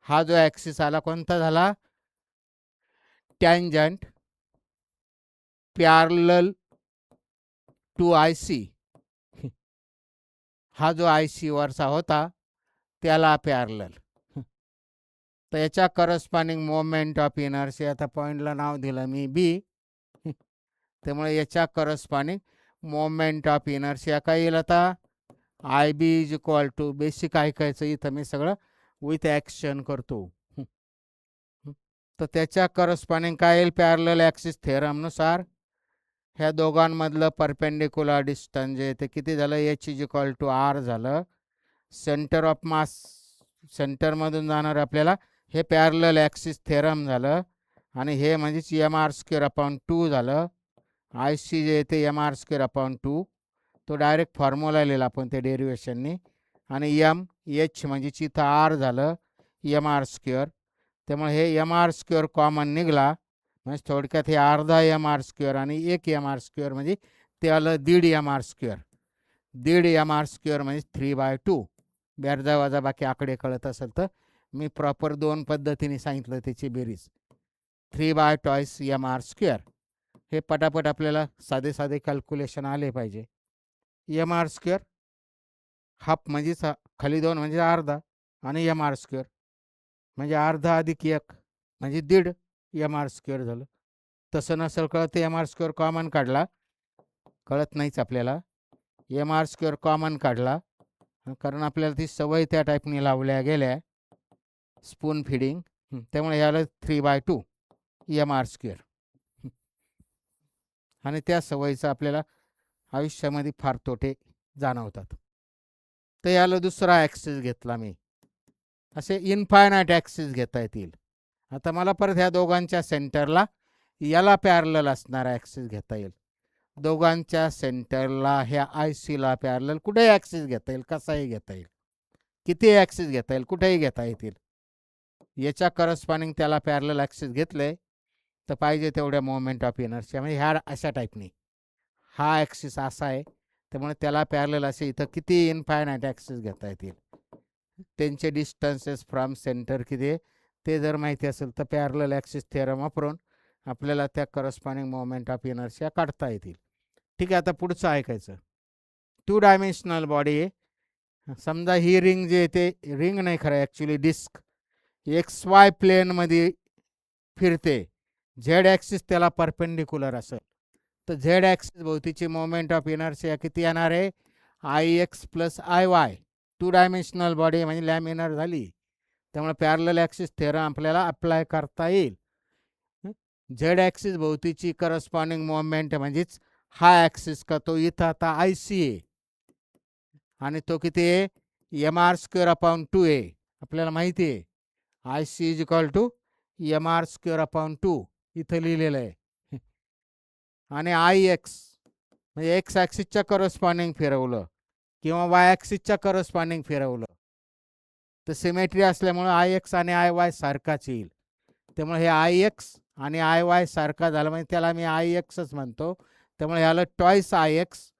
Speaker 1: हा जो ॲक्सिस आला कोणता झाला, टँजंट पॅरलल टू IC. हा जो IC वरचा होता त्याला पॅरलल. तर याच्या करस्पॉन्डिंग मोमेंट ऑफ इनर्शिया, आता पॉईंटला नाव दिलं मी B. त्यामुळे याच्या करस्पॉन्डिंग मोमेंट ऑफ इनर्शिया काय येईल आता, IB is equal to, basic ऐकायचं इथं मी सगळं विथ ॲक्शन करतो. तर त्याच्या करस्पॉन्डिंग काय येईल, पॅरलल ॲक्सिस थेरमनुसार ह्या दोघांमधलं परपेंडिक्युलर डिस्टन्स जे ते किती झालं, H is equal to R झालं. सेंटर ऑफ मास, सेंटरमधून जाणार आपल्याला हे पॅरलल ॲक्सिस थेरम झालं आणि हे म्हणजेच एम आर स्क्वेअर अपॉन 2 झालं. IC जे येते एम आर स्क्वेअर अपॉन 2, तो डायरेक्ट फॉर्म्युला लिहिला आपण ते डेरिवेशननी. आणि H म्हणजे इथं R झालं एम आर स्क्वेअर. त्यामुळे हे एम आर स्क्वेअर कॉमन निघाला, म्हणजे थोडक्यात हे अर्धा एम आर स्क्वेअर आणि एक एम आर स्क्वेअर म्हणजे ते आलं 1.5 M R square. 1.5 M R square म्हणजे 3/2. बेरजा वाजा बाकी आकडे कळत असेल तर मी प्रॉपर 2 पद्धतीने सांगितलं त्याची बेरीज. 3/2 एम आर स्क्वेअर. हे पटापट आपल्याला साधे साधे कॅल्क्युलेशन आले पाहिजे. एम आर स्क्वेअर हाफ म्हणजे खाली 2 म्हणजे अर्धा आणि एम आर स्क्वेअर म्हणजे अर्धा अधिक 1 म्हणजे 1.5 एम आर स्क्वेअर झालं. तसं नसेल कळत एम आर स्क्वेअर कॉमन काढला, कळत नाहीच आपल्याला. एम आर स्क्वेअर कॉमन काढला कारण आपल्याला ती सवय त्या टाईपने लावल्या गेल्या, स्पून फिडिंग. त्यामुळे याला 3/2 एम आर स्क्वेअर. आणि त्या सवयीचं आपल्याला आयुष्यामध्ये फार तोटे जाणवतात. तर याला दुसरा ॲक्सिस घेतला मी, असे इनफायनाईट ॲक्सिस घेता येतील. आता मला परत ह्या दोघांच्या सेंटरला याला पॅरलल असणारा ॲक्सिस घेता येईल. दोघांच्या सेंटरला ह्या IC ला पॅरलल कुठेही ॲक्सिस घेता येईल, कसाही घेता येईल, किती ॲक्सिस घेता येईल, कुठेही घेता येतील. याच्या करस्पॉन्डिंग त्याला पॅरलल ॲक्सिस घेतले तर पाहिजे तेवढ्या मोमेंट ऑफ इनर्शिया, म्हणजे ह्या अशा टाईपनी हा ॲक्सिस असा आहे त्यामुळे त्याला पॅरलल असे इथं किती इनफायनाईट ॲक्सिस घेता येतील. त्यांचे डिस्टन्सेस फ्रॉम सेंटर किती आहे ते जर माहिती असेल तर पॅरलल ॲक्सिस थेरम वापरून आपल्याला त्या करस्पॉन्डिंग मोमेंट ऑफ इनर्शिया काढता येतील. ठीक आहे, आता पुढचं ऐकायचं. 2 डायमेन्शनल बॉडी आहे. समजा ही रिंग जे ते रिंग नाही खरं ॲक्च्युली डिस्क XY प्लेनमध्ये फिरते. झेड ॲक्सिस त्याला परपेंडिक्युलर असेल तर झेड ॲक्सिस भोवतीची मोमेंट ऑफ इनर्शिया किती येणार आहे, IX + IY. 2 डायमेन्शनल बॉडी म्हणजे लॅमिनर झाली त्यामुळे पॅरलल ॲक्सिस थेरम आपल्याला अप्लाय करता येईल. झेड ॲक्सिस भोवतीची करस्पॉन्डिंग मोमेंट म्हणजेच हा ॲक्सिस का तो इथं आता IC आहे आणि तो किती आहे, एम आर स्क्वेअर अपॉन 2 आहे. आपल्याला माहिती आहे IC is equal to M R square upon 2 इथं लिहिलेलं आहे. आणि IX म्हणजे एक्स ॲक्सिसच्या करस्पॉन्डिंग फिरवलं किंवा वाय ॲक्सिसच्या करस्पॉन्डिंग फिरवलं तर सिमेट्री असल्यामुळं आय एक्स आणि आय वाय सारखाच येईल. त्यामुळे हे आय एक्स आणि आय वाय सारखा झाला म्हणजे त्याला मी आय एक्सच म्हणतो. त्यामुळे ह्याला टॉईस आय एक्स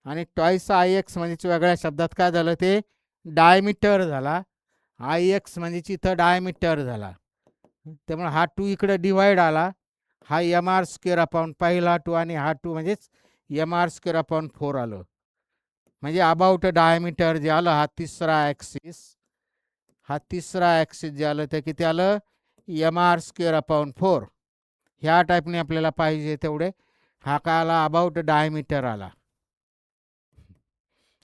Speaker 1: आणि टॉईस आय एक्स म्हणजे वेगळ्या शब्दात काय झालं ते डायमीटर झाला. आय एक्स म्हणजे इथं डायमीटर झाला. त्यामुळे हा 2 इकडे डिवाइड आला. हा एम आर स्क्वेअर अपॉन पहिला 2 आणि हा 2 म्हणजेच एम आर स्क्वेअर अपॉन 4 आलं. म्हणजे अबाउट डायमीटर जे आलं हा तिसरा ॲक्सिस जे आलं ते किती आलं एम आर स्क्वेअर अपॉन 4. ह्या टाईपने आपल्याला पाहिजे तेवढे हा काय आला अबाउट डायमीटर आला.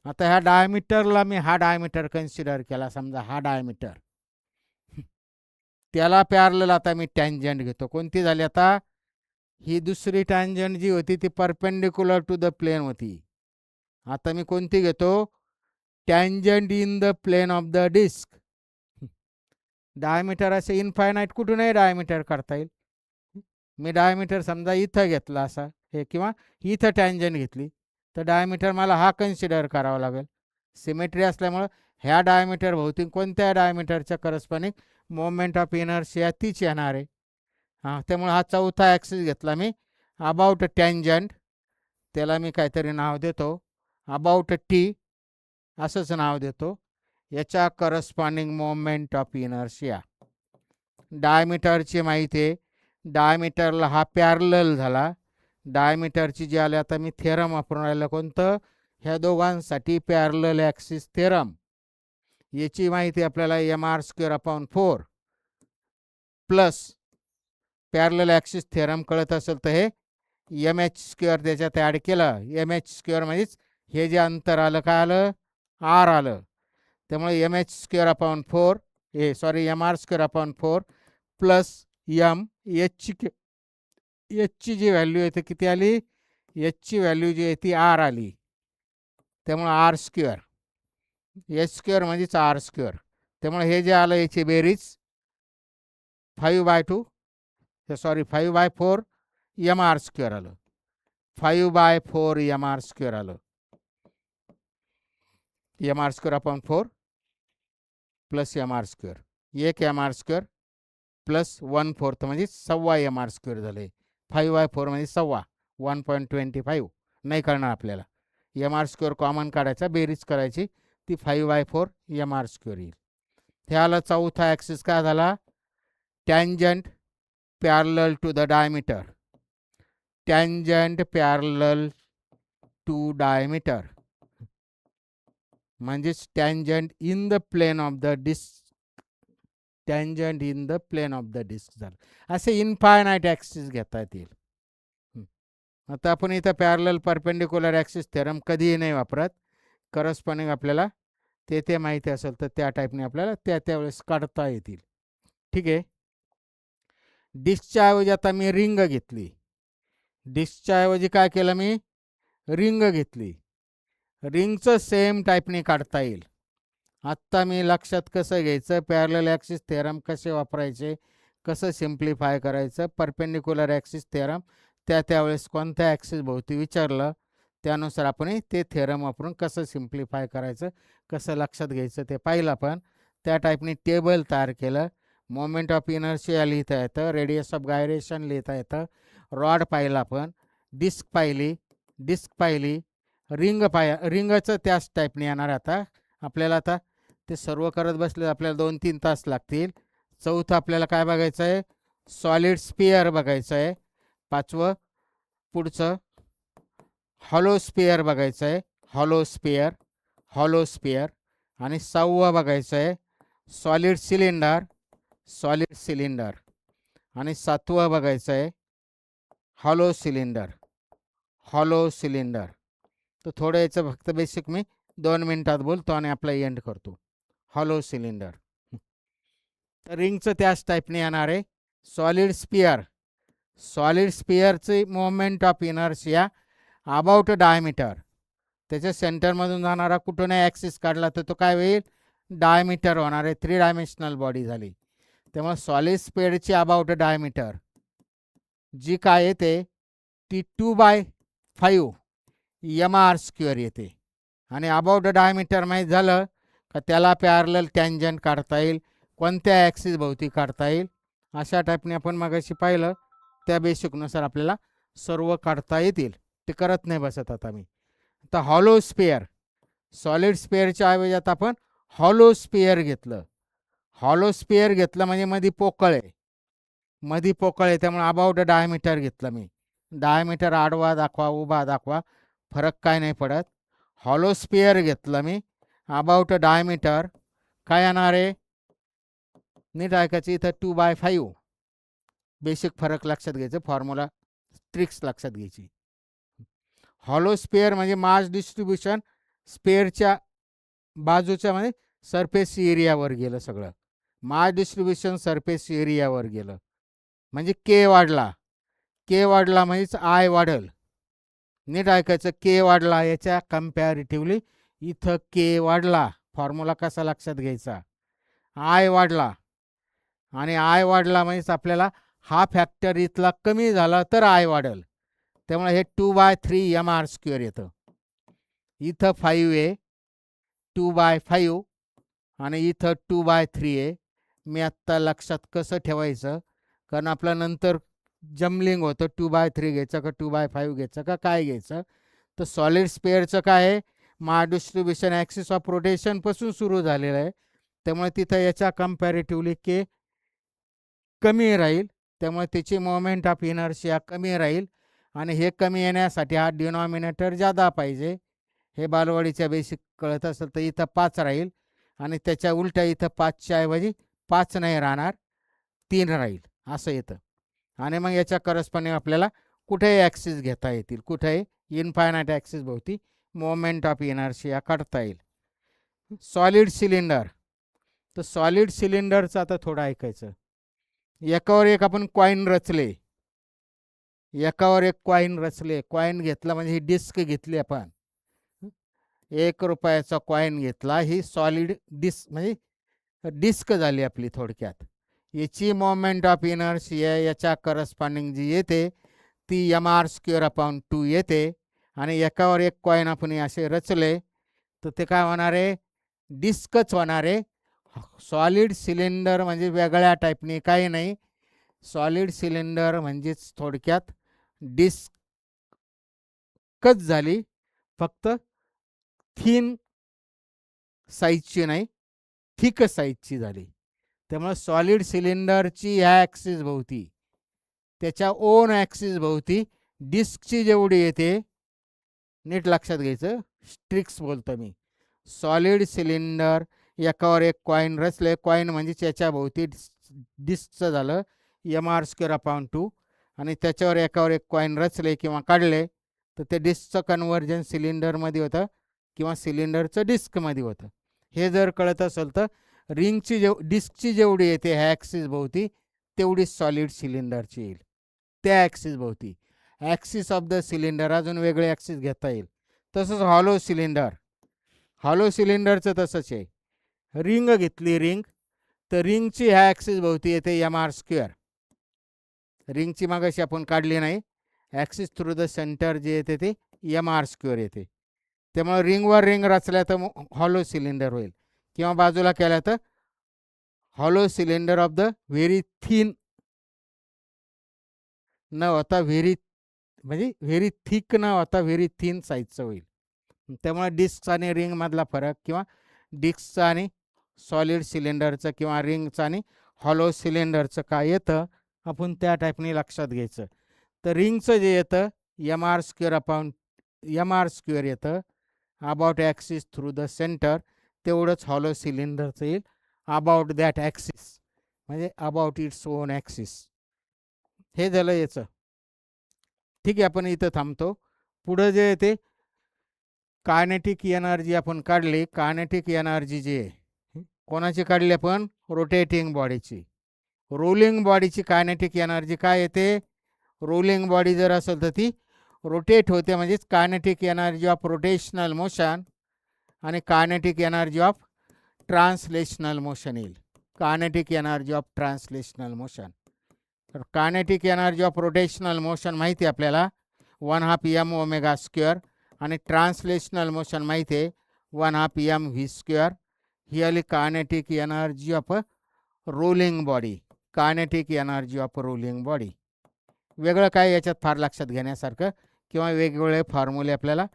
Speaker 1: आता ह्या डायमीटरला मी हा डायमीटर कन्सिडर केला. समजा हा डायमीटर त्याला पॅरलल आता मी टँजंट घेतो. कोणती झाली आता ही दुसरी टँजंट जी होती ती परपेंडिक्युलर टू द प्लेन होती. आता मी कोणती घेतो tangent in the plane of the disc. Diameter असे इनफायनाईट कुठूनही डायमीटर करता येईल. मी डायमीटर समजा इथं घेतला असा हे किंवा इथं टँजंट घेतली तर डायमीटर मला हा कन्सिडर करावा लागेल. सिमेट्री असल्यामुळं ह्या डायमीटर भोवती कोणत्या डायमीटरच्या करस्पॉन्डिंग मोमेंट ऑफ इनर्शिया तीच येणार आहे. त्यामुळे हा चौथा ॲक्सिस घेतला मी अबाउट टँजंट. त्याला मी काहीतरी नाव देतो अबाउट टी असंच नाव देतो. याच्या करस्पॉन्डिंग मोमेंट ऑफ इनर्शिया डायमीटरची माहिती आहे. डायमीटरला हा पॅरलल झाला. डायमीटरची जी आली आता मी थेरम वापरून राहिलं कोणतं ह्या दोघांसाठी पॅरलल ॲक्सिस थेरम. याची माहिती आपल्याला M R square upon 4 plus parallel axis theorem कळत असेल तर हे एम एच स्क्वेअर त्याच्यात ॲड केलं. एम एच स्क्वेअर म्हणजेच हे जे अंतर आलं काय आलं आर आलं. त्यामुळे M H square upon 4 M R square upon 4 plus M एचची जी व्हॅल्यू आहे ती किती आली एचची व्हॅल्यू जी आहे ती आर आली. त्यामुळे आर स्क्वेअर एच स्क्वेअर म्हणजेच आर स्क्वेअर. त्यामुळे हे जे आलं याची बेरीज 5/2 5/4 एम आर स्क्वेअर आलं. 5/4 एम आर स्क्वेअर आलं. M R square upon 4 plus M R square. एक एम आर स्क्वेअर प्लस 1/4 म्हणजे सव्वा एम आर स्क्वेअर झाले. 5/4 म्हणजे सव्वा 1.25 नाही करणार आपल्याला. एम आर स्क्वेअर कॉमन काढायचा बेरीज करायची ती 5/4 एम आर स्क्वेअर येईल. ह्याला चौथा ॲक्सिस काय झाला tangent parallel to the diameter. Tangent parallel to diameter म्हणजेच tangent in the plane of the disc. Tangent in the plane of the disc झालं. असे इनफायनाईट ॲक्सिस घेता येतील. आता आपण इथं पॅरलल परपेंडिक्युलर ॲक्सिस थेरम कधीही नाही वापरत. करस्पॉन्डिंग आपल्याला ते माहिती असेल तर त्या टाईपने आपल्याला त्यावेळेस काढता येतील. ठीक आहे. डिस्कच्या ऐवजी आता मी रिंग घेतली. डिस्कच्या ऐवजी काय केलं मी रिंग घेतली. रिंगचं सेम टाईपने काढता येईल. आत्ता मी लक्षात कसं घ्यायचं पॅरलल ॲक्सिस थेरम कसे वापरायचे कसं सिम्प्लिफाय करायचं परपेंडिक्युलर ॲक्सिस थेरम त्यावेळेस कोणत्या ॲक्सिस भोवती विचारलं त्यानुसार आपण ते थेरम वापरून कसं सिम्प्लिफाय करायचं कसं लक्षात घ्यायचं ते पाहिलं आपण. त्या टाईपने टेबल तयार केलं. मोमेंट ऑफ इनर्शिया लिहिता येतं. रेडियस ऑफ गायरेशन लिहिता येतं. रॉड पाहिला आपण. डिस्क पाहिली रिंगचं त्याच टाईपने येणार. आता आपल्याला आता ते सर्व करत बसले आपल्याला 2-3 तास लागतील. चौथं आपल्याला काय बघायचं आहे सॉलिड स्पियर बघायचं आहे. पाचवं पुढचं हॉलो स्पियर बघायचं आहे. हॉलो स्पियर आणि सहावं बघायचं आहे सॉलिड सिलेंडर आणि सातवं बघायचं आहे हॉलो सिलेंडर. तर थोडं याचं फक्त बेसिक मी 2 मिनिटात बोलतो आणि आपला एंड करतो. हॉलो सिलेंडर रिंगचं त्याच टाईपने येणार आहे. सॉलिड स्पियरची moment of inertia about diameter. त्याच्या सेंटरमधून जाणारा कुठूनही ॲक्सिस काढला तर तो काय होईल डायमीटर होणार आहे. 3 डायमेन्शनल बॉडी झाली. त्यामुळे सॉलिड स्पियरची अबाउट डायमीटर जी काय येते ती 2/5 एम आर स्क्वेअर येते. आणि अबाउट द डायमीटर माहीत झालं का त्याला पॅरलल टँजंट काढता येईल, कोणत्या ॲक्सिस भोवती काढता येईल, अशा टाईपने आपण मगाशी पाहिलं. त्या बेसिकनुसार आपल्याला सर्व काढता येतील. ते करत नाही बसत आता मी. आता हॉलो स्पेअर, सॉलिड स्पेअरच्या ऐवजी आता आपण हॉलो स्पेअर घेतलं. हॉलो स्पेअर घेतलं म्हणजे मध्ये पोकळ आहे, मध्ये पोकळ आहे, त्यामुळे अबाउट द डायमीटर घेतलं मी. डायमीटर आडवा दाखवा उभा दाखवा फरक काय नाही पडत. हॉलो स्पेअर घेतलं मी, अबाउट डायमीटर काय येणार आहे, नीट ऐकायचं इथं 2/5. बेसिक फरक लक्षात घ्यायचं, फॉर्म्युला ट्रिक्स लक्षात घ्यायची. हॉलो स्पेअर म्हणजे मास डिस्ट्रीब्युशन स्पेअरच्या बाजूच्या म्हणजे सरफेस एरियावर गेलं सगळं. मास डिस्ट्रीब्युशन सरफेस एरियावर गेलं म्हणजे के वाढला, के वाढला म्हणजेच आय वाढल. नीट ऐकायचं, के वाढला याच्या कम्पॅरेटिव्हली इथं के वाढला. फॉर्म्युला कसा लक्षात घ्यायचा, आय वाढला, आणि आय वाढला म्हणजेच आपल्याला हा फॅक्टर इथला कमी झाला तर आय वाढल. त्यामुळे हे 2/3 mr² येतं. इथं 5 आहे 2/5 आणि इथं 2/3 आहे. मी आत्ता लक्षात कसं ठेवायचं, कारण आपलं नंतर जमलिंग होतं 2/3 घ्यायचं का 2/5 घ्यायचं का काय घ्यायचं. तर सॉलिड स्पेअरचं काय आहे, मास डिस्ट्रीब्युशन ॲक्सिस ऑफ रोटेशनपासून सुरू झालेलं आहे, त्यामुळे तिथं याच्या कम्पॅरेटिव्हली के कमी राहील, त्यामुळे त्याची मोमेंट ऑफ इनर्शिया कमी राहील. आणि हे कमी येण्यासाठी हा डिनॉमिनेटर जादा पाहिजे. हे बालवाडीच्या बेसिक कळत असेल तर इथं 5 राहील, आणि त्याच्या उलट्या इथं 5च्या ऐवजी 5 नाही राहणार, 3 राहील असं येतं. आणि मग याच्या करस्पॉन्डिंग आपल्याला कुठेही ॲक्सिस घेता येतील, कुठेही इनफायनाईट ॲक्सिस भोवती मोमेंट ऑफ इनर्शिया काढता येईल. सॉलिड सिलेंडर, तर सॉलिड सिलेंडरचं आता थोडं ऐकायचं. एकावर एक आपण कॉईन रचले, एकावर एक कॉईन रचले. कॉईन घेतला म्हणजे ही डिस्क घेतली आपण, 1 रुपयाचा कॉईन घेतला, ही सॉलिड डिस्क म्हणजे डिस्क झाली आपली थोडक्यात. याची मोमेंट ऑफ इनर्शिया याच्या करस्पॉन्डिंग जी येते ती mr²/2 येते. आणि एकावर एक कॉईन आपण असे रचले तर ते काय होणार आहे, डिस्कच होणार आहे. सॉलिड सिलेंडर म्हणजे वेगळ्या टाईपने काही नाही, सॉलिड सिलेंडर म्हणजेच थोडक्यात डिस्कच झाली, फक्त थिन साईजची नाही, थिक साईजची झाली. त्यामुळे सॉलिड सिलेंडरची ह्या ॲक्सिस भोवती, त्याच्या ओन ॲक्सिस भोवती डिस्कची जेवढी येते, नीट लक्षात घ्यायचं, ट्रिक्स बोलतो मी. सॉलिड सिलेंडर एकावर एक कॉईन रचले, कॉईन म्हणजे त्याच्या भोवती डिस्कचं झालं mr²/2, आणि त्याच्यावर एकावर एक कॉईन रचले किंवा काढले तर ते डिस्कचं कन्व्हर्जन सिलेंडरमध्ये होतं किंवा सिलेंडरचं डिस्कमध्ये होतं. हे जर कळत असेल तर रिंगची डिस्कची जेवढी येते ह्या ॲक्सिस भोवती तेवढी सॉलिड सिलेंडरची येईल त्या ॲक्सिस भोवती. ॲक्सिस ऑफ द सिलेंडर अजून वेगळे ॲक्सिस घेता येईल. तसंच हॉलो सिलेंडर, हॉलो सिलेंडरचं तसंच आहे. रिंग घेतली, रिंग तर रिंगची ह्या ॲक्सिस भोवती येते mr². रिंगची मागाशी आपण काढली नाही, ॲक्सिस थ्रू द सेंटर जे येते ते mr² येते. त्यामुळे रिंगवर रिंग रचल्या तर हॉलो सिलेंडर होईल, किंवा बाजूला केल्या तर hollow cylinder of the very thin न होता व्हेरी, म्हणजे व्हेरी थिक न होता व्हेरी थिन साईजचं होईल. त्यामुळे डिस्कचा आणि रिंगमधला फरक, किंवा डिस्कचा आणि सॉलिड सिलेंडरचं किंवा रिंगचं आणि हॉलो सिलेंडरचं काय येतं आपण त्या टाईपने लक्षात घ्यायचं. तर रिंगचं जे येतं mr² येतं about axis through the centre, तेवढंच हॉलो सिलेंडरचं येईल अबाउट दॅट ॲक्सिस, म्हणजे अबाउट इट्स ओन ॲक्सिस. हे झालं याचं. ठीक आहे, आपण इथं थांबतो. पुढं जे येते कायनेटिक एनर्जी आपण काढली. कायनेटिक एनर्जी जी आहे कोणाची काढली आपण, रोटेटिंग बॉडीची. रोलिंग बॉडीची कायनेटिक एनर्जी काय येते, रोलिंग बॉडी जर असेल तर ती रोटेट होते, म्हणजेच kinetic energy of rotational motion आणि kinetic energy of translational motion येईल. Kinetic energy of translational motion. तर kinetic energy of rotational motion माहिती आहे आपल्याला 1/2 mω², आणि ट्रान्सलेशनल मोशन माहिती आहे 1/2 mv². ही आली kinetic energy of a rolling body. Kinetic energy of rolling body. वेगळं काय याच्यात फार लक्षात घेण्यासारखं किंवा वेगवेगळे फॉर्म्युले आपल्याला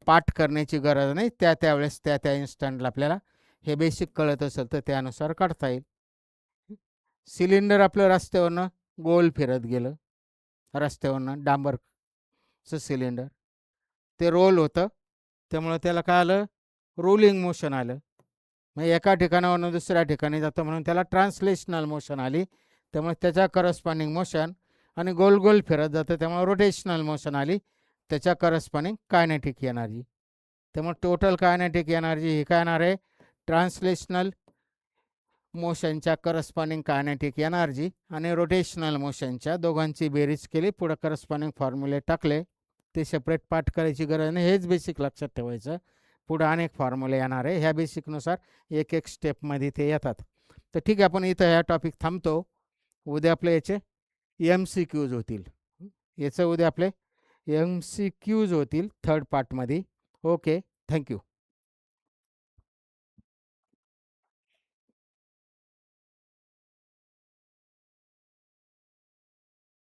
Speaker 1: पाठ करण्याची गरज नाही. त्यावेळेस त्या इन्स्टंटला आपल्याला हे बेसिक कळत असेल तर त्यानुसार काढता येईल. सिलेंडर आपलं रस्त्यावरनं गोल फिरत गेलं. रस्त्यावरनं डांबरचं सिलेंडर ते रोल होतं, त्यामुळं त्याला काय आलं, रोलिंग मोशन आलं. मग एका ठिकाणावरून दुसऱ्या ठिकाणी जातं म्हणून त्याला ट्रान्सलेशनल मोशन आली. त्यामुळे त्याच्या करस्पॉन्डिंग मोशन. आणि गोल गोल फिरत जातं त्यामुळे रोटेशनल मोशन आली. त्याच्या करस्पॉन्डिंग कायनेटिक एनर्जी. त्यामुळे टोटल कायनेटिक एनर्जी ही काय येणार आहे, ट्रान्सलेशनल मोशनच्या करस्पॉन्डिंग कायनेटिक एनर्जी आणि रोटेशनल मोशनच्या दोघांची बेरीज केली. पुढे करस्पॉन्डिंग फॉर्म्युले टाकले. ते सेपरेट पाठ करायची गरज नाही, हेच बेसिक लक्षात ठेवायचं. पुढं अनेक फॉर्म्युले येणार आहे. ह्या बेसिकनुसार एक एक स्टेपमध्ये ते येतात. तर ठीक आहे, आपण इथं ह्या टॉपिक थांबतो. उद्या आपले याचे MCQज होतील. याचं उद्या आपले MCQज होतील थर्ड पार्टमध्ये. Okay, thank you.